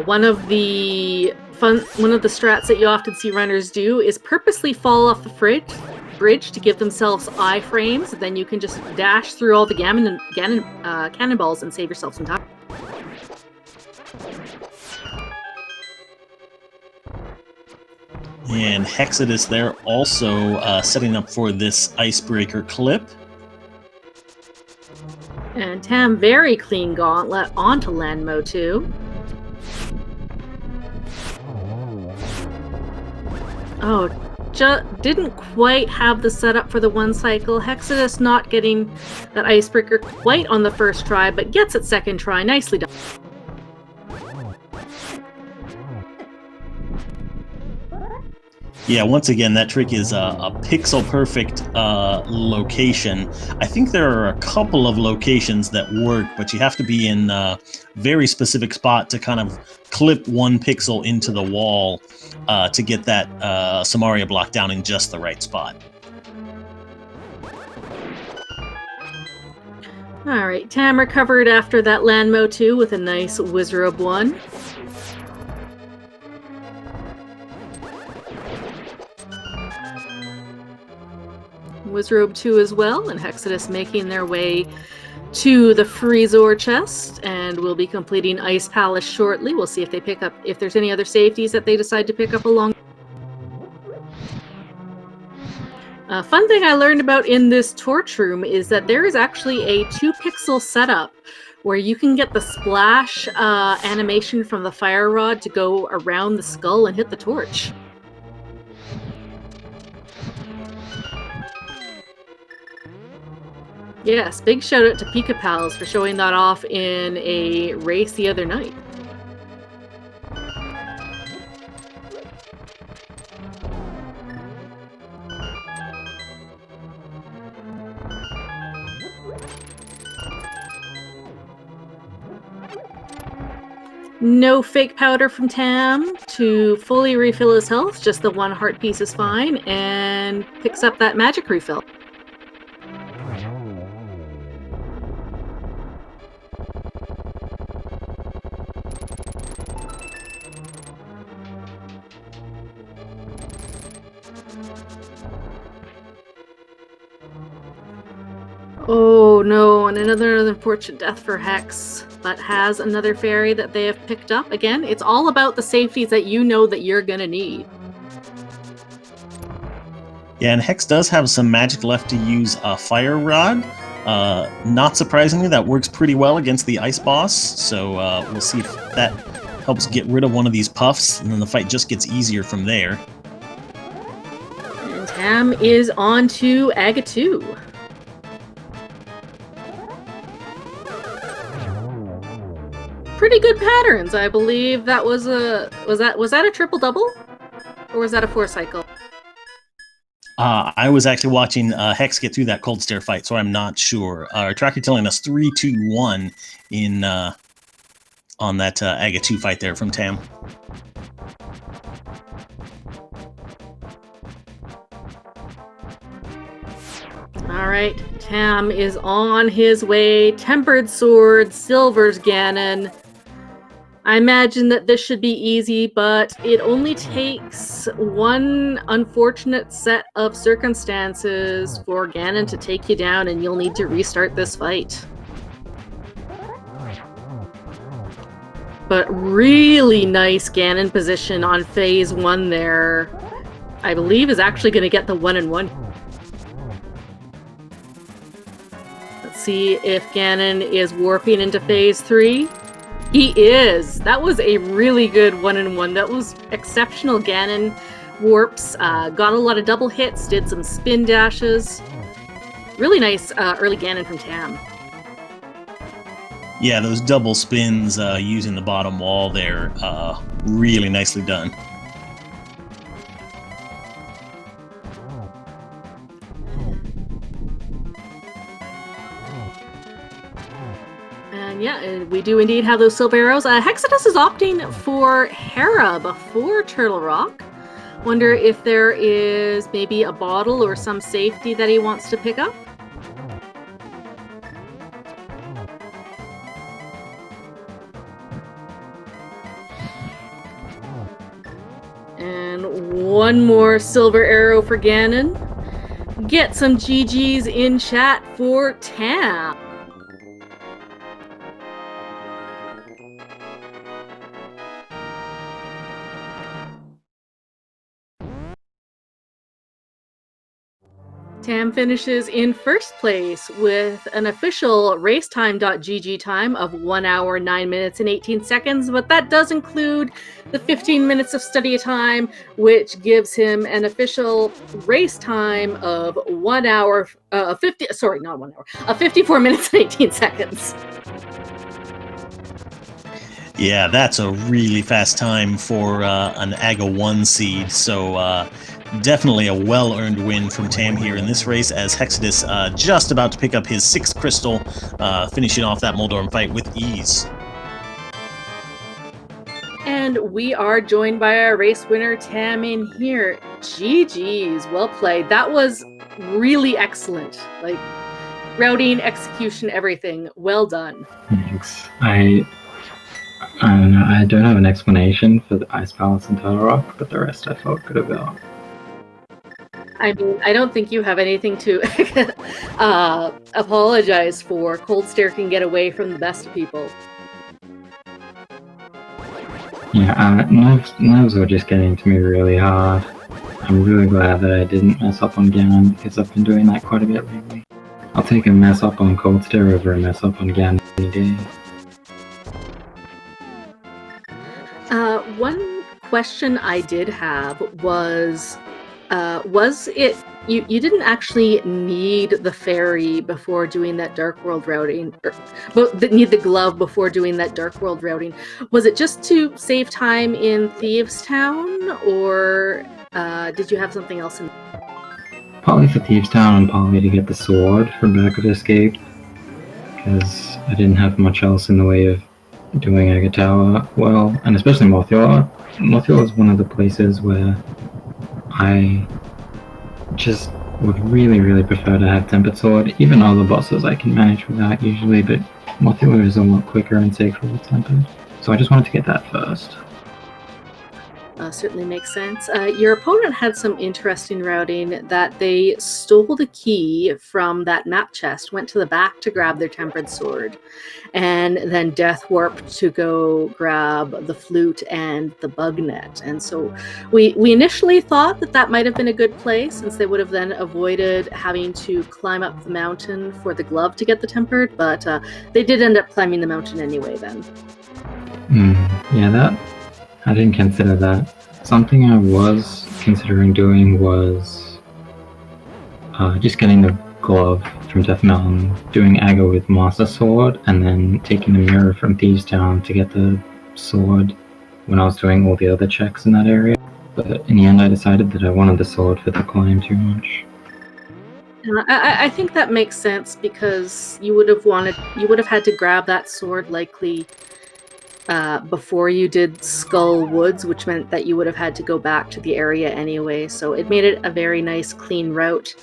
One of the one of the strats that you often see runners do is purposely fall off the bridge to give themselves iframes. Then you can just dash through all the cannonballs and save yourself some time. And Hexodus there also setting up for this icebreaker clip. And Tam, very clean gauntlet onto Landmo 2. Oh, didn't quite have the setup for the one cycle. Hexodus not getting that icebreaker quite on the first try, but gets it second try. Nicely done. Yeah, once again, that trick is a pixel-perfect location. I think there are a couple of locations that work, but you have to be in a very specific spot to kind of clip one pixel into the wall to get that Samaria block down in just the right spot. All right, Tam recovered after that Landmo 2 with a nice Wizrobe 1. Wizrobe 2 as well, and Hexodus making their way to the Freezor chest, and we'll be completing Ice Palace shortly. We'll see if they pick up, if there's any other safeties that they decide to pick up along. A fun thing I learned about in this torch room is that there is actually a 2-pixel setup where you can get the splash animation from the fire rod to go around the skull and hit the torch. Yes, big shout out to Pika Pals for showing that off in a race the other night. No fake powder from Tam to fully refill his health, just the one heart piece is fine, and picks up that magic refill. Oh no, and another unfortunate death for Hex, but has another fairy that they have picked up. Again, it's all about the safeties that you know that you're gonna need. Yeah, and Hex does have some magic left to use a Fire Rod. Not surprisingly, that works pretty well against the Ice Boss, so we'll see if that helps get rid of one of these puffs, and then the fight just gets easier from there. And Tam is on to Aga 2. Pretty good patterns, I believe. That was that a triple double, or was that a 4-cycle? I was actually watching Hex get through that cold stare fight, so I'm not sure. Our tracker telling us 3-2-1 in on that Aga 2 fight there from Tam. All right, Tam is on his way. Tempered Sword, Silver's Ganon. I imagine that this should be easy, but it only takes one unfortunate set of circumstances for Ganon to take you down, and you'll need to restart this fight. But really nice Ganon position on phase 1 there. I believe is actually going to get the 1-1. Let's see if Ganon is warping into phase 3. He is. That was a really good 1-1. That was exceptional Ganon warps. Got a lot of double hits, did some spin dashes. Really nice early Ganon from Tam. Yeah, those double spins using the bottom wall there, really nicely done. And yeah, we do indeed have those silver arrows. Hexodus is opting for Hera before Turtle Rock. Wonder if there is maybe a bottle or some safety that he wants to pick up. And one more silver arrow for Ganon. Get some GGs in chat for Tam. Tam finishes in first place with an official racetime.gg time of 1 hour, 9 minutes, and 18 seconds, but that does include the 15 minutes of study time, which gives him an official race time of 1 hour, 54 minutes and 18 seconds. Yeah, that's a really fast time for an AGA 1 seed, so definitely a well-earned win from Tam here in this race, as h3xodis just about to pick up his 6th crystal, finishing off that Moldorm fight with ease. And we are joined by our race winner, Tam, in here. GG's, well played. That was really excellent. Like, routing, execution, everything. Well done. Thanks. I don't know, I don't have an explanation for the Ice Palace and Turtle Rock, but the rest I felt good about. I mean, I don't think you have anything to apologize for. Cold Stare can get away from the best people. Yeah, nerves were just getting to me really hard. I'm really glad that I didn't mess up on Ganon, because I've been doing that quite a bit lately. I'll take a mess up on Cold Stare over a mess up on Ganon any day. One question I did have was it you didn't actually need the fairy before doing that Dark World routing, but need the glove before doing that Dark World routing? Was it just to save time in Thieves Town, or did you have something else in? Partly for Thieves Town and partly to get the sword from Back of Escape, because I didn't have much else in the way of doing Agatawa well, and especially Mothula. Mothula is one of the places where I just would really prefer to have Tempered Sword. Even other bosses I can manage without usually, but Mothula is a lot quicker and safer with Tempered. So I just wanted to get that first. Certainly makes sense. Your opponent had some interesting routing that they stole the key from that map chest, went to the back to grab their Tempered Sword, and then death warped to go grab the flute and the bug net. And so we initially thought that might have been a good play, since they would have then avoided having to climb up the mountain for the glove to get the Tempered, but they did end up climbing the mountain anyway then. Yeah, I didn't consider that. Something I was considering doing was just getting the glove from Death Mountain, doing Aga with Master Sword, and then taking the mirror from Thieves Town to get the sword when I was doing all the other checks in that area. But in the end I decided that I wanted the sword for the climb too much. I think that makes sense, because you would have had to grab that sword likely before you did Skull Woods, which meant that you would have had to go back to the area anyway. So it made it a very nice, clean route.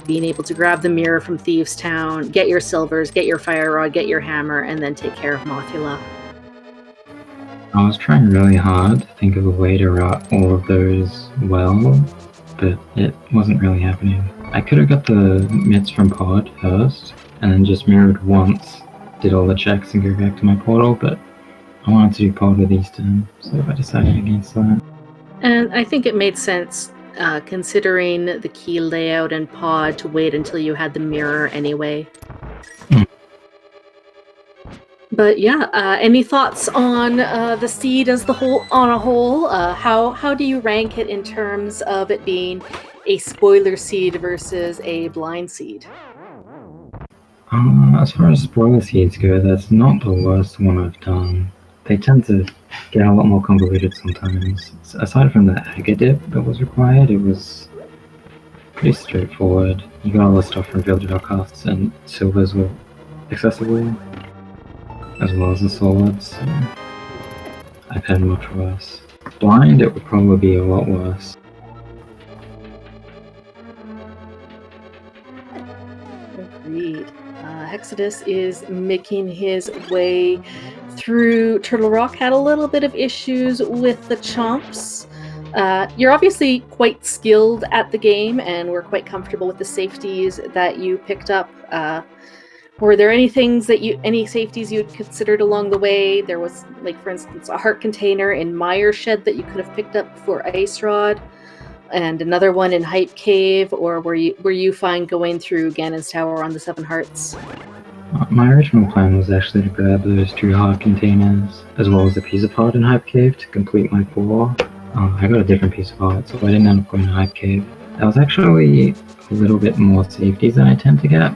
Being able to grab the mirror from Thieves Town, get your silvers, get your fire rod, get your hammer, and then take care of Mothula. I was trying really hard to think of a way to route all of those well, but it wasn't really happening. I could have got the mitts from Pod first, and then just mirrored once, did all the checks and go back to my portal, but I wanted to do Pod with Eastern, so I decided against that. And I think it made sense, considering the key layout and Pod, to wait until you had the mirror anyway. But yeah, any thoughts on the seed as the whole? How do you rank it in terms of it being a spoiler seed versus a blind seed? As far as spoiler seeds go, that's not the worst one I've done. They tend to get a lot more convoluted sometimes. Aside from the Aga dip that was required, it was pretty straightforward. You got all the stuff from Village Outcasts, and silvers were accessible, as well as the swords. So I've had much worse. Blind, it would probably be a lot worse. Agreed. h3xodis is making his way through Turtle Rock. Had a little bit of issues with the chomps, You're obviously quite skilled at the game, and we're quite comfortable with the safeties that you picked up. Were there any safeties you'd considered along the way? There was, like, for instance, a heart container in Mire Shed that you could have picked up for Ice Rod, and another one in Hype Cave, or were you fine going through Ganon's Tower on the 7 Hearts? My original plan was actually to grab those 2 heart containers, as well as a piece of heart in Hype Cave to complete my 4. I got a different piece of heart, so I didn't end up going to Hype Cave. That was actually a little bit more safeties than I tend to get.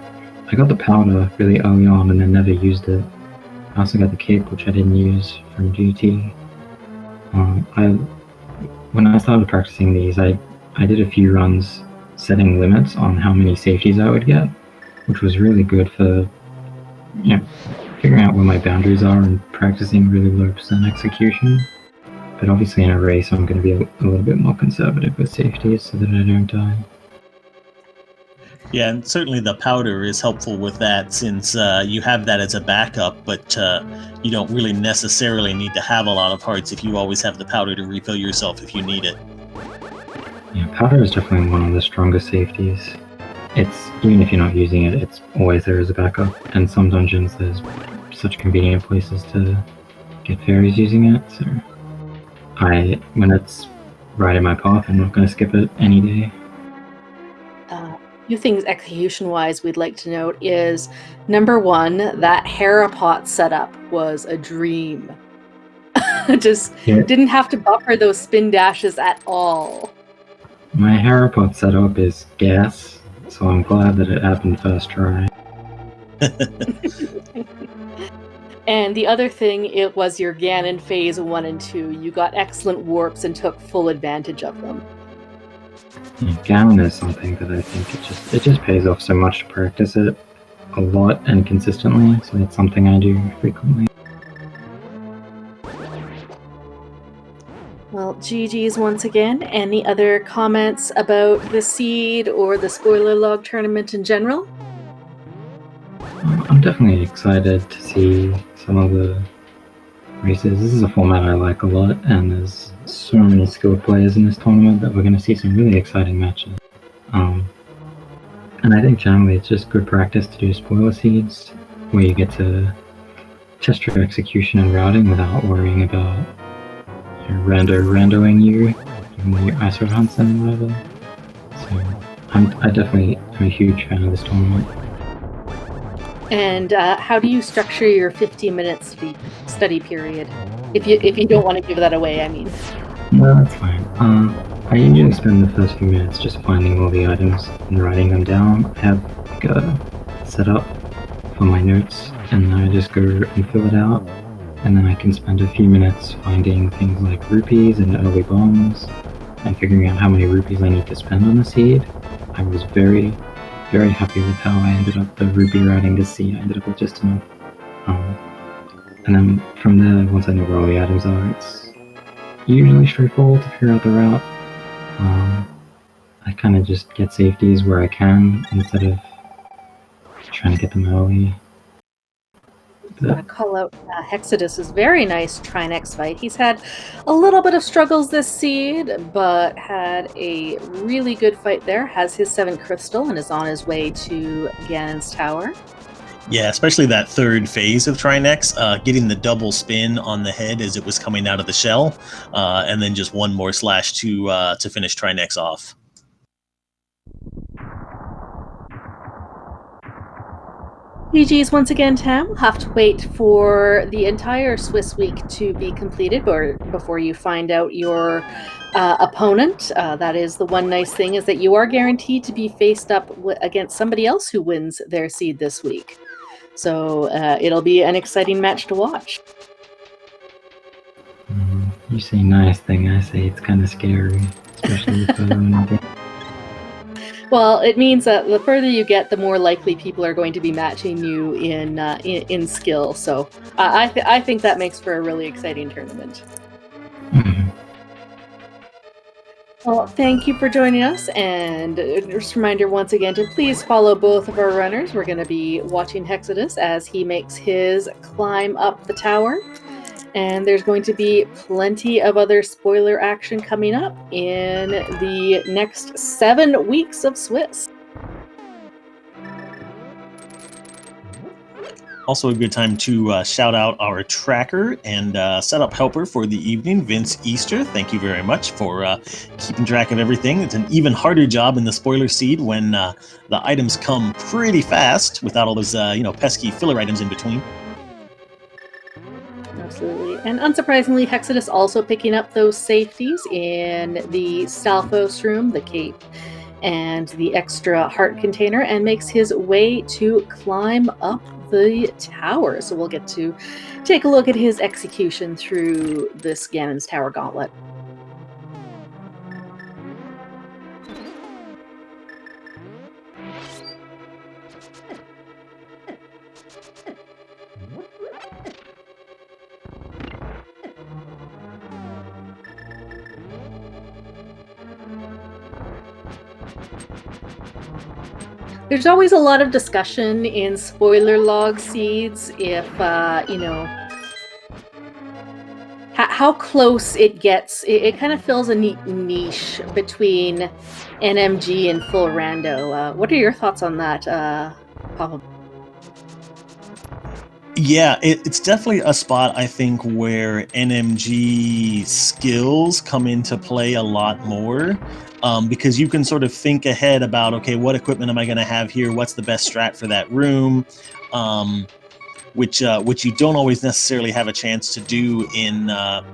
I got the powder really early on and then never used it. I also got the cape, which I didn't use from GT. When I started practicing these, I did a few runs setting limits on how many safeties I would get, which was really good for figuring out where my boundaries are and practicing really low % execution. But obviously in a race, I'm going to be a little bit more conservative with safeties so that I don't die. Yeah, and certainly the powder is helpful with that, since you have that as a backup, but you don't really necessarily need to have a lot of hearts if you always have the powder to refill yourself if you need it. Yeah, powder is definitely one of the strongest safeties. It's, even if you're not using it, it's always there as a backup, and some dungeons there's such convenient places to get fairies using it, so when it's right in my path, I'm not going to skip it any day. A few things execution-wise we'd like to note is, number 1, that Harapot setup was a dream. Just didn't have to buffer those spin dashes at all. My Harapot setup is gas, so I'm glad that it happened first try. And the other thing, it was your Ganon phase 1 and 2. You got excellent warps and took full advantage of them. Ganon is something that I think it just pays off so much to practice it a lot and consistently, so it's something I do frequently. Well, GG's once again. Any other comments about the seed or the Spoiler Log Tournament in general? I'm definitely excited to see some of the races. This is a format I like a lot, and there's so many skilled players in this tournament that we're going to see some really exciting matches. And I think generally it's just good practice to do spoiler seeds, where you get to test your execution and routing without worrying about randoing you in your ice road hunts and whatever. So I definitely am a huge fan of this tournament. And how do you structure your 15-minute study period? If you don't want to give that away, I mean. No, that's fine. I usually spend the first few minutes just finding all the items and writing them down. I have like a setup for my notes, and I just go and fill it out. And then I can spend a few minutes finding things like rupees and early bombs, and figuring out how many rupees I need to spend on the seed. I was very, very happy with how I ended up the rupee routing this seed. I ended up with just enough. And then from there, once I know where all the items are, it's usually straightforward to figure out the route. I kind of just get safeties where I can instead of trying to get them early. I want to call out h3xodis' very nice Trinex fight. He's had a little bit of struggles this seed, but had a really good fight there. Has his 7th crystal and is on his way to Ganon's Tower. Yeah, especially that third phase of Trinex, getting the double spin on the head as it was coming out of the shell, and then just one more slash to finish Trinex off. GG's once again, Tam. We'll have to wait for the entire Swiss week to be completed before you find out your opponent. That is the one nice thing, is that you are guaranteed to be faced up against somebody else who wins their seed this week. So it'll be an exciting match to watch. You say nice thing, I say it's kind of scary, especially if Well, it means that the further you get, the more likely people are going to be matching you in skill. So I think that makes for a really exciting tournament. Mm-hmm. Well, thank you for joining us, and just a reminder once again to please follow both of our runners. We're going to be watching h3xodis as he makes his climb up the tower. And there's going to be plenty of other spoiler action coming up in the next 7 weeks of Swiss. Also a good time to shout out our tracker and setup helper for the evening, Vince Easter. Thank you very much for keeping track of everything. It's an even harder job in the spoiler seed when the items come pretty fast without all those pesky filler items in between. Absolutely. And unsurprisingly, Hexodus also picking up those safeties in the Stalfos room, the cape, and the extra heart container, and makes his way to climb up the tower. So we'll get to take a look at his execution through this Ganon's Tower Gauntlet. There's always a lot of discussion in spoiler log seeds if, how close it gets. It kind of fills a neat niche between NMG and full rando. What are your thoughts on that, Papa? Yeah, it's definitely a spot, I think, where NMG skills come into play a lot more. Because you can sort of think ahead about, okay, what equipment am I going to have here? What's the best strat for that room? Which you don't always necessarily have a chance to do in a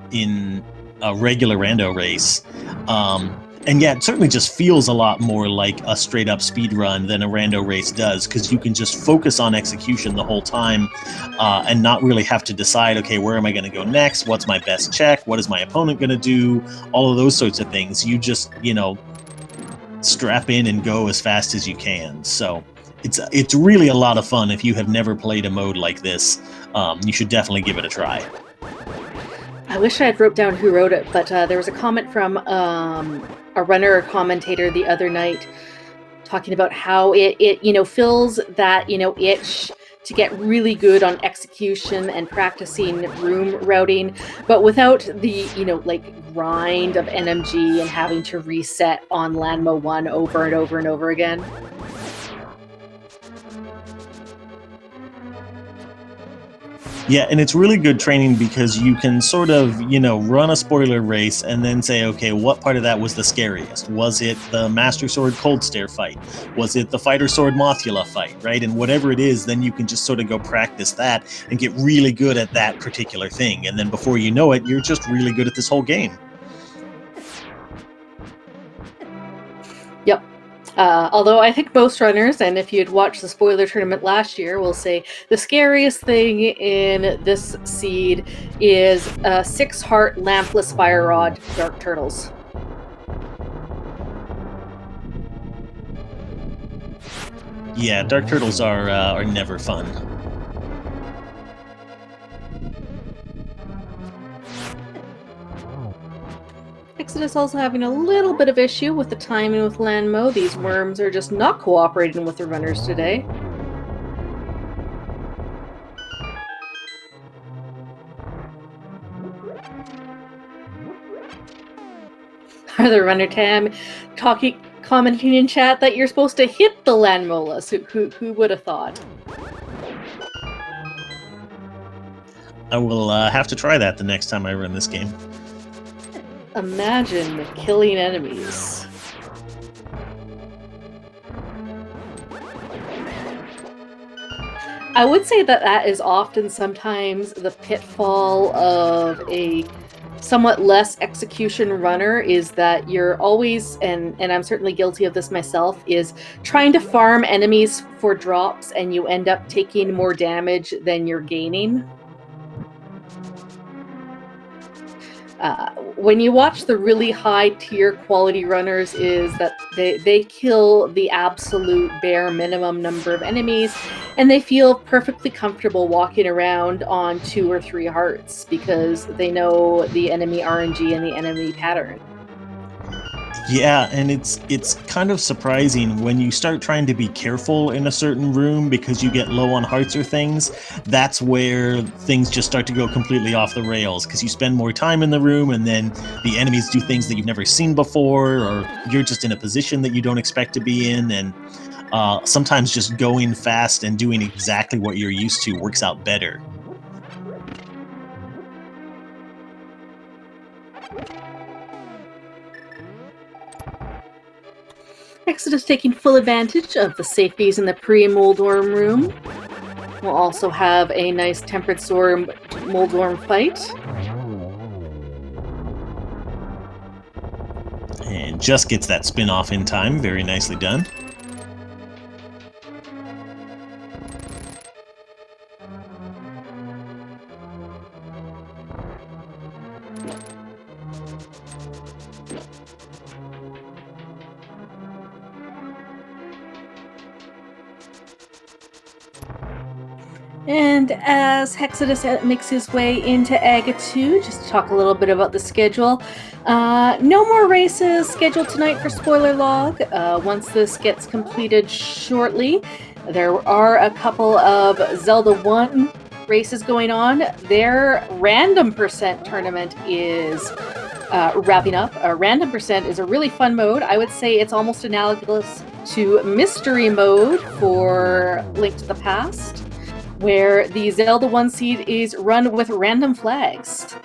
regular rando race. And yeah, it certainly just feels a lot more like a straight up speed run than a rando race does, because you can just focus on execution the whole time and not really have to decide, okay, where am I going to go next? What's my best check? What is my opponent going to do? All of those sorts of things. You just, strap in and go as fast as you can. So it's really a lot of fun. If you have never played a mode like this, you should definitely give it a try. I wish I had wrote down who wrote it, but there was a comment from a runner or commentator the other night talking about how it fills that itch to get really good on execution and practicing room routing, but without the grind of NMG and having to reset on Landmo 1 over and over and over again. Yeah, and it's really good training because you can sort of, run a spoiler race and then say, okay, what part of that was the scariest? Was it the Master Sword Cold Stare fight? Was it the Fighter Sword Mothula fight, right? And whatever it is, then you can just sort of go practice that and get really good at that particular thing. And then before you know it, you're just really good at this whole game. Yep. Although I think most runners, and if you'd watched the spoiler tournament last year, will say the scariest thing in this seed is 6-heart lampless fire rod Dark Turtles. Yeah, Dark Turtles are never fun. Exodus also having a little bit of issue with the timing with Landmo. These worms are just not cooperating with the runners today. Are the runner Tam commenting in chat that you're supposed to hit the Landmolas? Who would have thought? I will have to try that the next time I run this game. Imagine killing enemies. I would say that is often sometimes the pitfall of a somewhat less execution runner, is that you're always, and I'm certainly guilty of this myself, is trying to farm enemies for drops and you end up taking more damage than you're gaining. When you watch the really high tier quality runners, is that they kill the absolute bare minimum number of enemies, and they feel perfectly comfortable walking around on 2 or 3 hearts because they know the enemy RNG and the enemy pattern. Yeah, and it's kind of surprising when you start trying to be careful in a certain room because you get low on hearts or things. That's where things just start to go completely off the rails because you spend more time in the room and then the enemies do things that you've never seen before, or you're just in a position that you don't expect to be in. And sometimes just going fast and doing exactly what you're used to works out better. Exodus taking full advantage of the safeties in the pre-Moldorm room. We'll also have a nice Tempered Sword Moldorm fight. And just gets that spin off in time. Very nicely done. And as Hexodus makes his way into Aga 2, just to talk a little bit about the schedule. No more races scheduled tonight for Spoiler Log. Once this gets completed shortly, there are a couple of Zelda 1 races going on. Their Random Percent tournament is wrapping up. Random Percent is a really fun mode. I would say it's almost analogous to Mystery Mode for Link to the Past, where the Zelda 1 seed is run with random flags.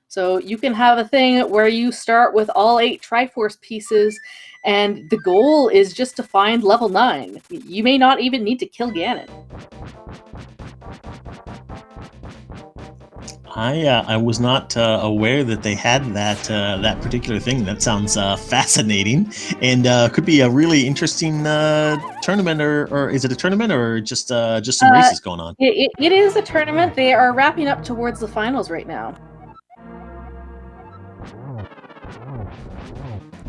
So you can have a thing where you start with all 8 Triforce pieces, and the goal is just to find level 9. You may not even need to kill Ganon. I was not aware that they had that particular thing. That sounds fascinating, and could be a really interesting tournament. Or is it a tournament or just some races going on? It is a tournament. They are wrapping up towards the finals right now.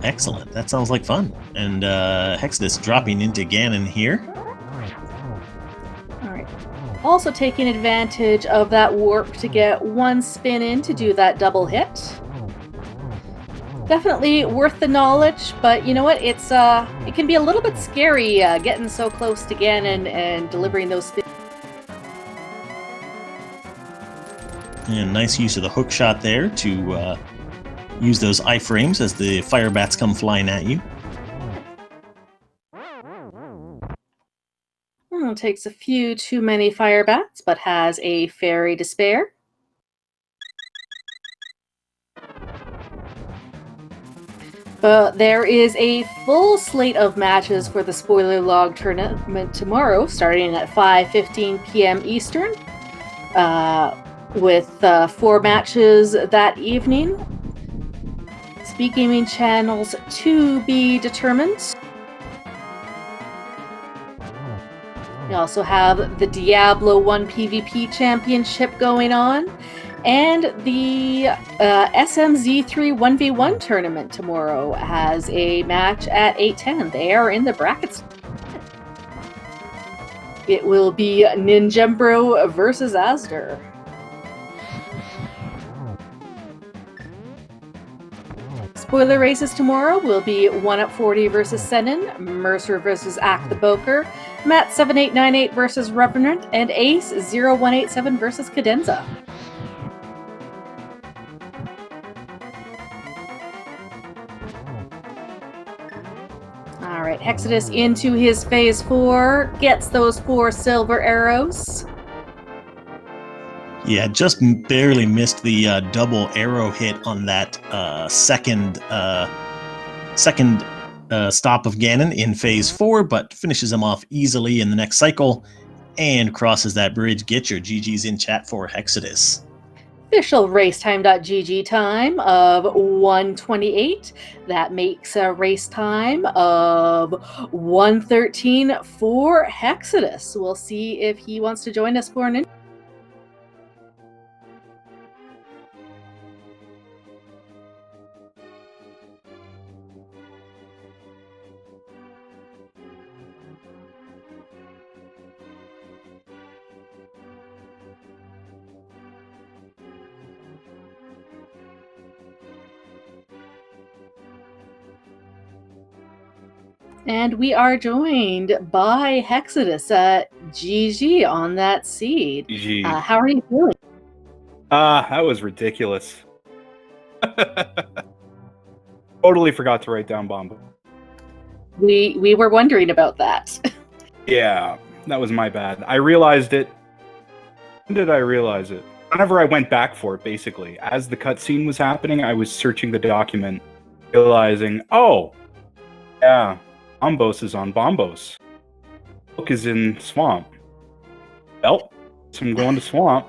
Excellent. That sounds like fun. And Hexodus dropping into Ganon here. All right. Also taking advantage of that warp to get 1 spin in to do that double hit. Definitely worth the knowledge, but you know what? It can be a little bit scary getting so close to Ganon and delivering those spins. And nice use of the hook shot there to use those iframes as the fire bats come flying at you. Takes a few too many fire bats, but has a fairy to spare. But there is a full slate of matches for the Spoiler Log Tournament tomorrow, starting at 5:15 p.m. Eastern, with 4 matches that evening. SpeedGaming channels to be determined. We also have the Diablo 1 PvP Championship going on, and the SMZ3 1v1 tournament tomorrow has a match at 8:10. They are in the brackets. It will be Ninjembro versus Asder. Spoiler races tomorrow will be 1UP40 versus Senin, Mercer versus Ack the Boker, Matt7898 versus Revenant, and Ace0187 versus Cadenza. Alright, Hexodus into his phase 4, gets those 4 silver arrows. Yeah, just barely missed the double arrow hit on that second stop of Ganon in phase 4, but finishes him off easily in the next cycle and crosses that bridge. Get your GGs in chat for Hexodus. Official racetime.gg time of 1:28. That makes a race time of 1:13 for Hexodus. We'll see if he wants to join us for an And we are joined by Hexodus. GG on that seed. GG. How are you feeling? That was ridiculous. Totally forgot to write down bomb. We were wondering about that. Yeah, that was my bad. I realized it. When did I realize it? Whenever I went back for it, basically. As the cutscene was happening, I was searching the document, realizing, oh, yeah, Bombos is on Bombos. Book is in Swamp. Well, so I'm going to Swamp.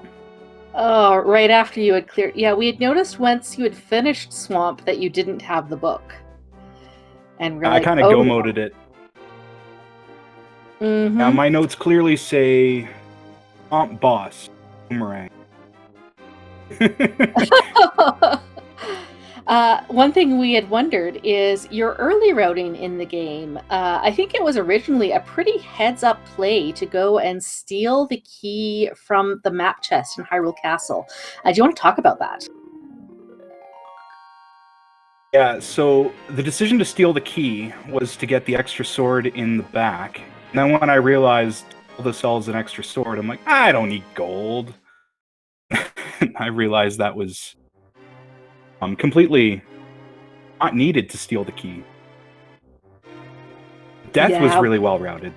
Oh, right after you had cleared. Yeah, we had noticed once you had finished Swamp that you didn't have the book. And we're I like, kind of go-moded it. Mm-hmm. Now, my notes clearly say Swamp Boss Boomerang. One thing we had wondered is your early routing in the game. I think it was originally a pretty heads-up play to go and steal the key from the map chest in Hyrule Castle. Do you want to talk about that? Yeah, so the decision to steal the key was to get the extra sword in the back. And then when I realized Zelda sells an extra sword, I'm like, I don't need gold. I realized that was completely not needed to steal the key. Death was really well routed.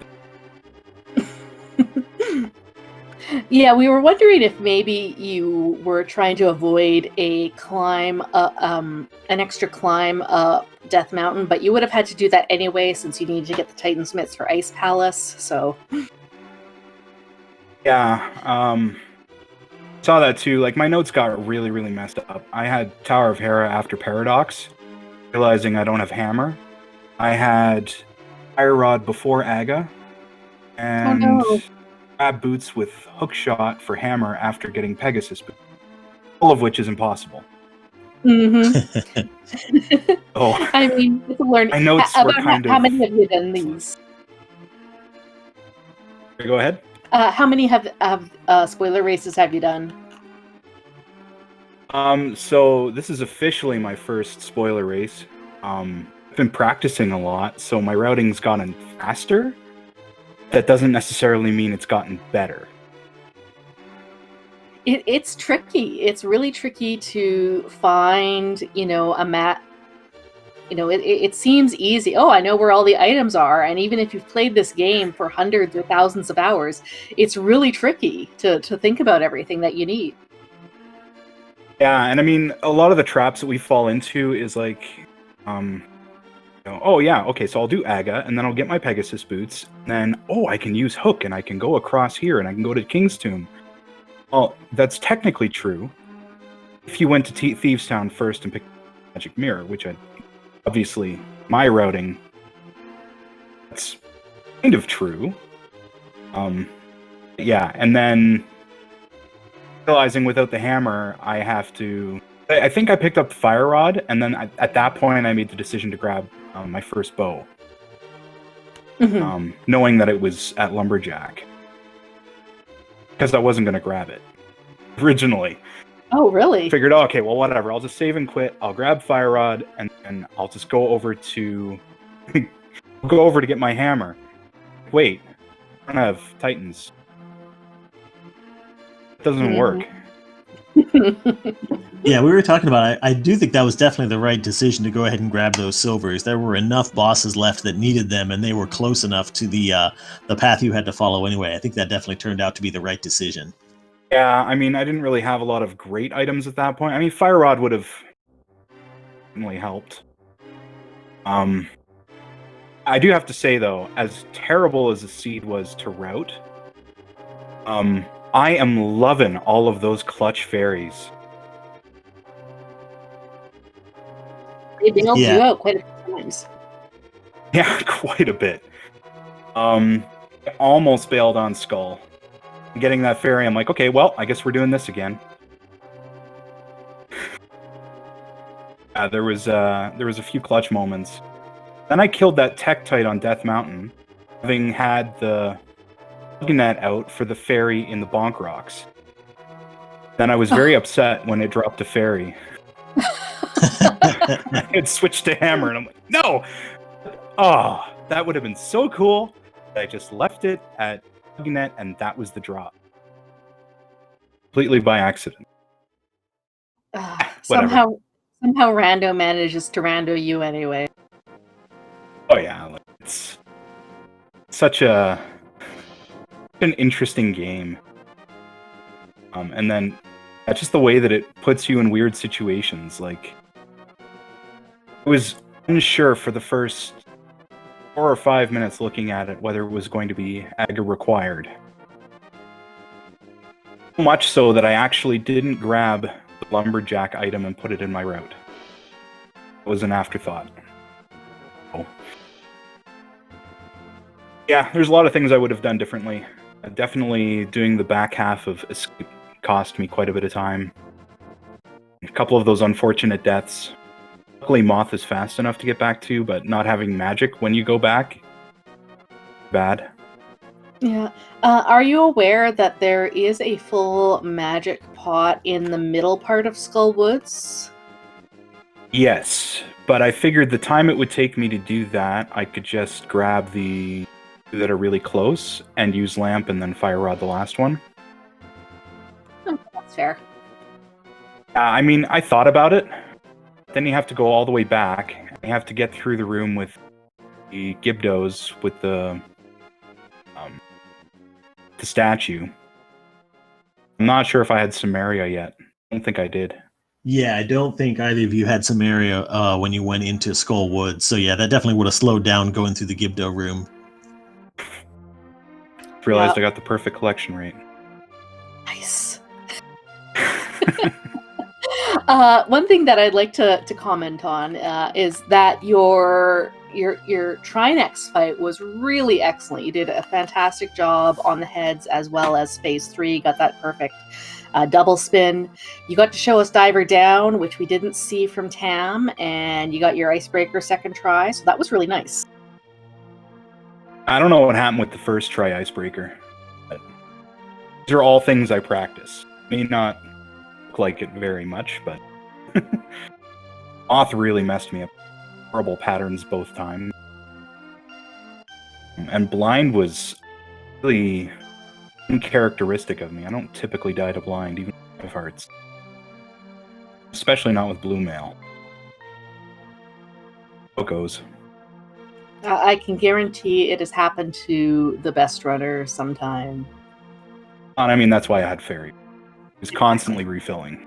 Yeah, we were wondering if maybe you were trying to avoid a climb, an extra climb up Death Mountain, but you would have had to do that anyway since you needed to get the Titan Smiths for Ice Palace. So, yeah, saw that too. Like, my notes got really, really messed up. I had Tower of Hera after Paradox, realizing I don't have Hammer. I had Fire Rod before Aga, and Grab Boots with Hook Shot for Hammer after getting Pegasus Boots. All of which is impossible. Mm-hmm. Oh, I mean, it's a learning. my notes were kind of... How many have you done these? Go ahead. How many spoiler races have you done? So this is officially my first spoiler race. I've been practicing a lot, so my routing's gotten faster. That doesn't necessarily mean it's gotten better. It's tricky. It's really tricky to find, a map. It seems easy. Oh, I know where all the items are. And even if you've played this game for hundreds or thousands of hours, it's really tricky to think about everything that you need. Yeah, and I mean, a lot of the traps that we fall into is like, oh yeah, okay, so I'll do Aga, and then I'll get my Pegasus Boots, and then, oh, I can use Hook, and I can go across here, and I can go to King's Tomb. Well, that's technically true. If you went to Thieves Town first and picked Magic Mirror, which obviously, my routing, that's kind of true. Yeah, and then realizing without the hammer, I have to... I think I picked up Fire Rod, and then at that point, I made the decision to grab my first bow. Mm-hmm. Knowing that it was at Lumberjack. Because I wasn't going to grab it. Originally. Oh, really? Figured, oh, okay, well, whatever. I'll just save and quit. I'll grab Fire Rod, and I'll just go over to... go over to get my hammer. Wait. I don't have Titans. It doesn't work. Yeah, we were talking about it. I do think that was definitely the right decision to go ahead and grab those silvers. There were enough bosses left that needed them, and they were close enough to the path you had to follow anyway. I think that definitely turned out to be the right decision. Yeah, I mean, I didn't really have a lot of great items at that point. I mean, Fire Rod would have really helped. I do have to say, though, as terrible as the seed was to route, I am loving all of those clutch fairies. They bailed you out quite a few times. Yeah, quite a bit. I almost bailed on Skull. Getting that fairy, I'm like, okay, well, I guess we're doing this again. There was a few clutch moments. Then I killed that Tektite on Death Mountain, having had the net out for the fairy in the Bonk Rocks. Then I was very upset when it dropped a fairy. I had switched to hammer, and I'm like, no! Oh, That would have been so cool. I just left it at net, and that was the drop. Completely by accident. Whatever. Somehow Rando manages to rando you anyway. Oh yeah, like, it's such an interesting game. And then just the way that it puts you in weird situations. Like, I was unsure for the first 4 or 5 minutes looking at it whether it was going to be Aga required. So much so that I actually didn't grab the lumberjack item and put it in my route. It was an afterthought. Oh. Yeah, there's a lot of things I would have done differently. Definitely doing the back half of Escape cost me quite a bit of time. A couple of those unfortunate deaths. Luckily, Moth is fast enough to get back to, but not having magic when you go back, bad. Yeah. Are you aware that there is a full magic pot in the middle part of Skull Woods? Yes, but I figured the time it would take me to do that, I could just grab the two that are really close and use Lamp and then Fire Rod the last one. That's fair. I mean, I thought about it. Then you have to go all the way back. And you have to get through the room with the Gibdos with the statue. I'm not sure if I had Samaria yet. I don't think I did. Yeah, I don't think either of you had Samaria when you went into Skull Woods. So yeah, that definitely would have slowed down going through the Gibdo room. Realized I got the perfect collection rate. Nice. One thing that I'd like to comment on is that your Trinex fight was really excellent. You did a fantastic job on the heads as well as phase 3. Got that perfect double spin. You got to show us Diver Down, which we didn't see from Tam, and you got your Icebreaker second try, so that was really nice. I don't know what happened with the first try Icebreaker. But these are all things I practice. May not look like it very much, but Moth really messed me up. Horrible patterns both times. And Blind was really uncharacteristic of me. I don't typically die to Blind, even with hearts. Especially not with Blue Mail. How it goes. I can guarantee it has happened to the best runner sometime. And I mean, that's why I had Fairy. It was constantly refilling.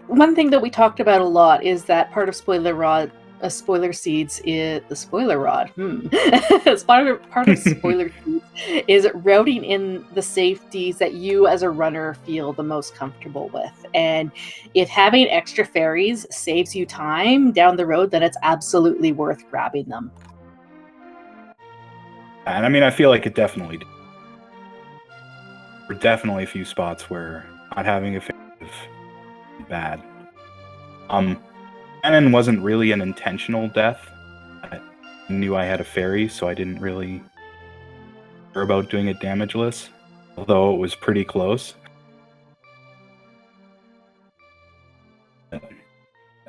One thing that we talked about a lot is that part of Spoiler Seeds is the Spoiler Rod. Part of Spoiler Seeds is routing in the safeties that you as a runner feel the most comfortable with. And if having extra fairies saves you time down the road, then it's absolutely worth grabbing them. And I mean, I feel like it definitely did. There were definitely a few spots where not having a fairy was bad. Cannon wasn't really an intentional death. I knew I had a fairy, so I didn't really care about doing it damageless, although it was pretty close.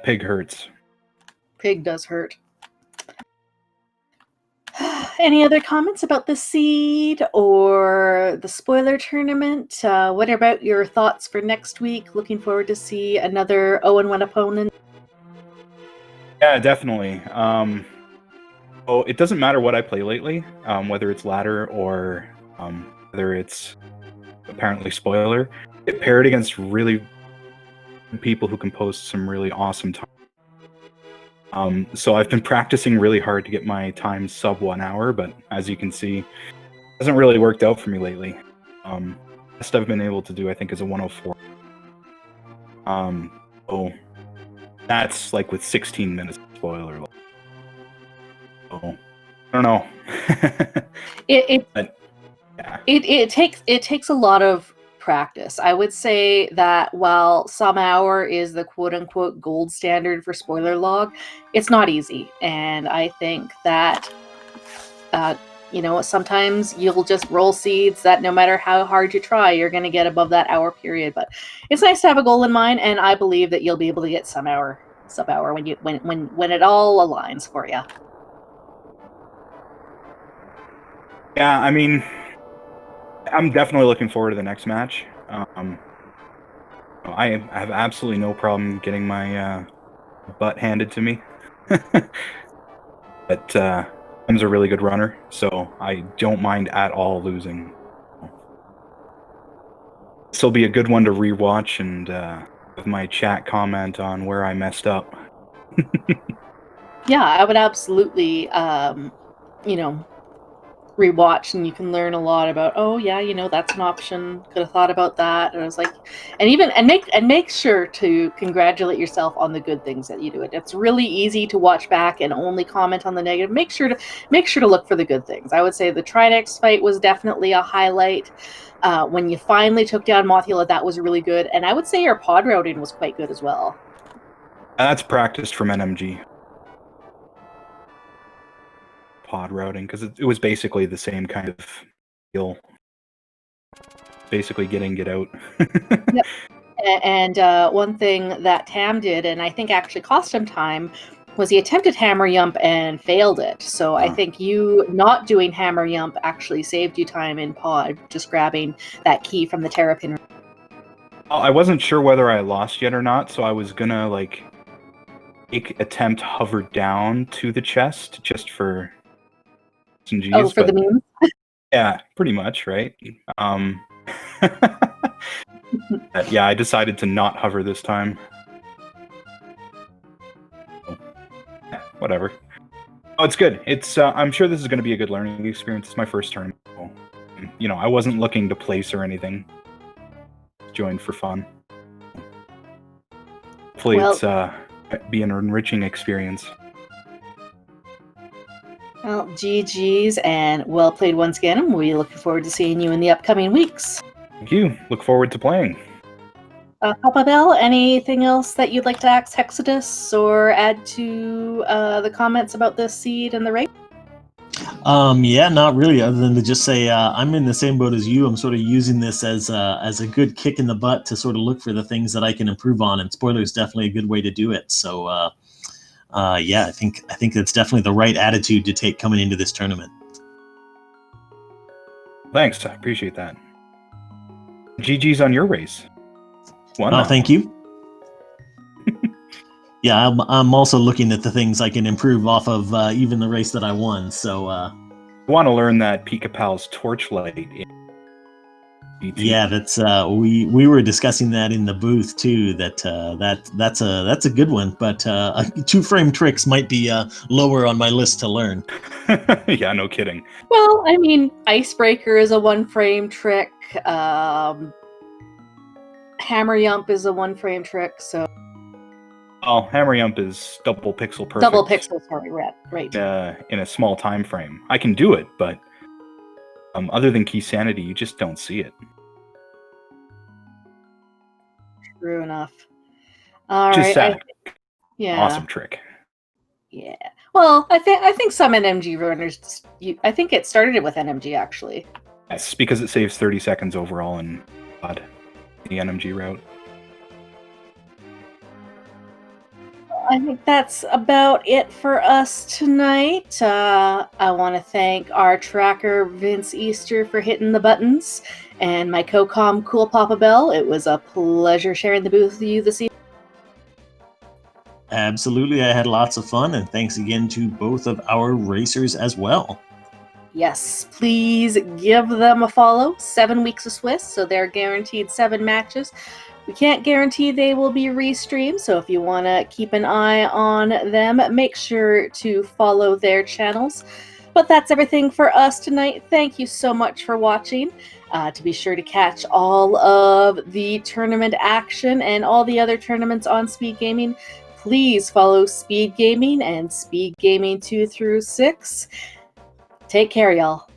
Pig hurts. Pig does hurt. Any other comments about the seed or the spoiler tournament? What about your thoughts for next week? Looking forward to see another 0-1 opponent. Yeah, definitely. It doesn't matter what I play lately, whether it's ladder or whether it's apparently spoiler. It paired against really people who can post some really awesome time. So I've been practicing really hard to get my time sub 1 hour, but as you can see, it hasn't really worked out for me lately. Best I've been able to do, I think, is a 104. So that's like with 16 minutes of spoiler. So I don't know. It takes a lot of practice. I would say that while some hour is the quote-unquote gold standard for spoiler log, it's not easy. And I think that sometimes you'll just roll seeds that no matter how hard you try, you're going to get above that hour period. But it's nice to have a goal in mind, and I believe that you'll be able to get some hour sub-hour when it all aligns for you. Yeah, I mean, I'm definitely looking forward to the next match. I have absolutely no problem getting my butt handed to me. But Tim's a really good runner, so I don't mind at all losing. This will be a good one to rewatch and with my chat comment on where I messed up. Yeah, I would absolutely, rewatch, and you can learn a lot about, oh yeah, that's an option, could have thought about that. And I was like, and make sure to congratulate yourself on the good things that you do. It's really easy to watch back and only comment on the negative. Make sure to look for the good things. I would say the Trinex fight was definitely a highlight. When you finally took down Mothula, that was really good, and I would say your pod routing was quite good as well. That's practiced from NMG. Pod routing, because it was basically the same kind of deal. Basically get in, get out. Yep. And one thing that Tam did, and I think actually cost him time, was he attempted hammer yump and failed it. So I think you not doing hammer yump actually saved you time in pod, just grabbing that key from the Terrapin. I wasn't sure whether I lost yet or not, so I was gonna attempt hover down to the chest just for some G's. Oh, for the meme? Yeah, pretty much, right? Yeah, I decided to not hover this time. Whatever. Oh, it's good. It's I'm sure this is going to be a good learning experience. It's my first tournament. I wasn't looking to place or anything. Joined for fun. Hopefully it's be an enriching experience. Well, GG's and well played once again. We look forward to seeing you in the upcoming weeks. Thank you. Look forward to playing. Papa Bell, anything else that you'd like to ask Hexodus or add to the comments about this seed and the race? Yeah, not really, other than to just say I'm in the same boat as you. I'm sort of using this as a good kick in the butt to sort of look for the things that I can improve on, and spoiler is definitely a good way to do it. So yeah, I think that's definitely the right attitude to take coming into this tournament. Thanks, I appreciate that. GG's on your race. Oh, thank you. Yeah, I'm also looking at the things I can improve off of even the race that I won. So I want to learn that Pika Pal's torchlight. Yeah, that's we were discussing that in the booth too. That's a good one, but 2-frame tricks might be lower on my list to learn. Yeah, no kidding. Well, I mean, Icebreaker is a 1-frame trick. Hammer Yump is a 1-frame trick, so... Oh, Hammer Yump is double pixel perfect. Double pixel, sorry, right. In a small time frame. I can do it, but other than Key Sanity, you just don't see it. True enough. All right. Sad. Yeah. Awesome trick. Yeah. Well, I think some NMG runners... I think it started with NMG, actually. Yes, because it saves 30 seconds overall in the NMG route. I think that's about it for us tonight. I want to thank our tracker, Vince Easter, for hitting the buttons, and my co-com, Cool Papa Bell. It was a pleasure sharing the booth with you this evening. Absolutely, I had lots of fun, and thanks again to both of our racers as well. Yes, please give them a follow. 7 weeks of Swiss, so they're guaranteed 7 matches. We can't guarantee they will be restreamed, so if you want to keep an eye on them, make sure to follow their channels. But that's everything for us tonight. Thank you so much for watching. To be sure to catch all of the tournament action and all the other tournaments on Speed Gaming, please follow Speed Gaming and Speed Gaming 2 through 6. Take care, y'all.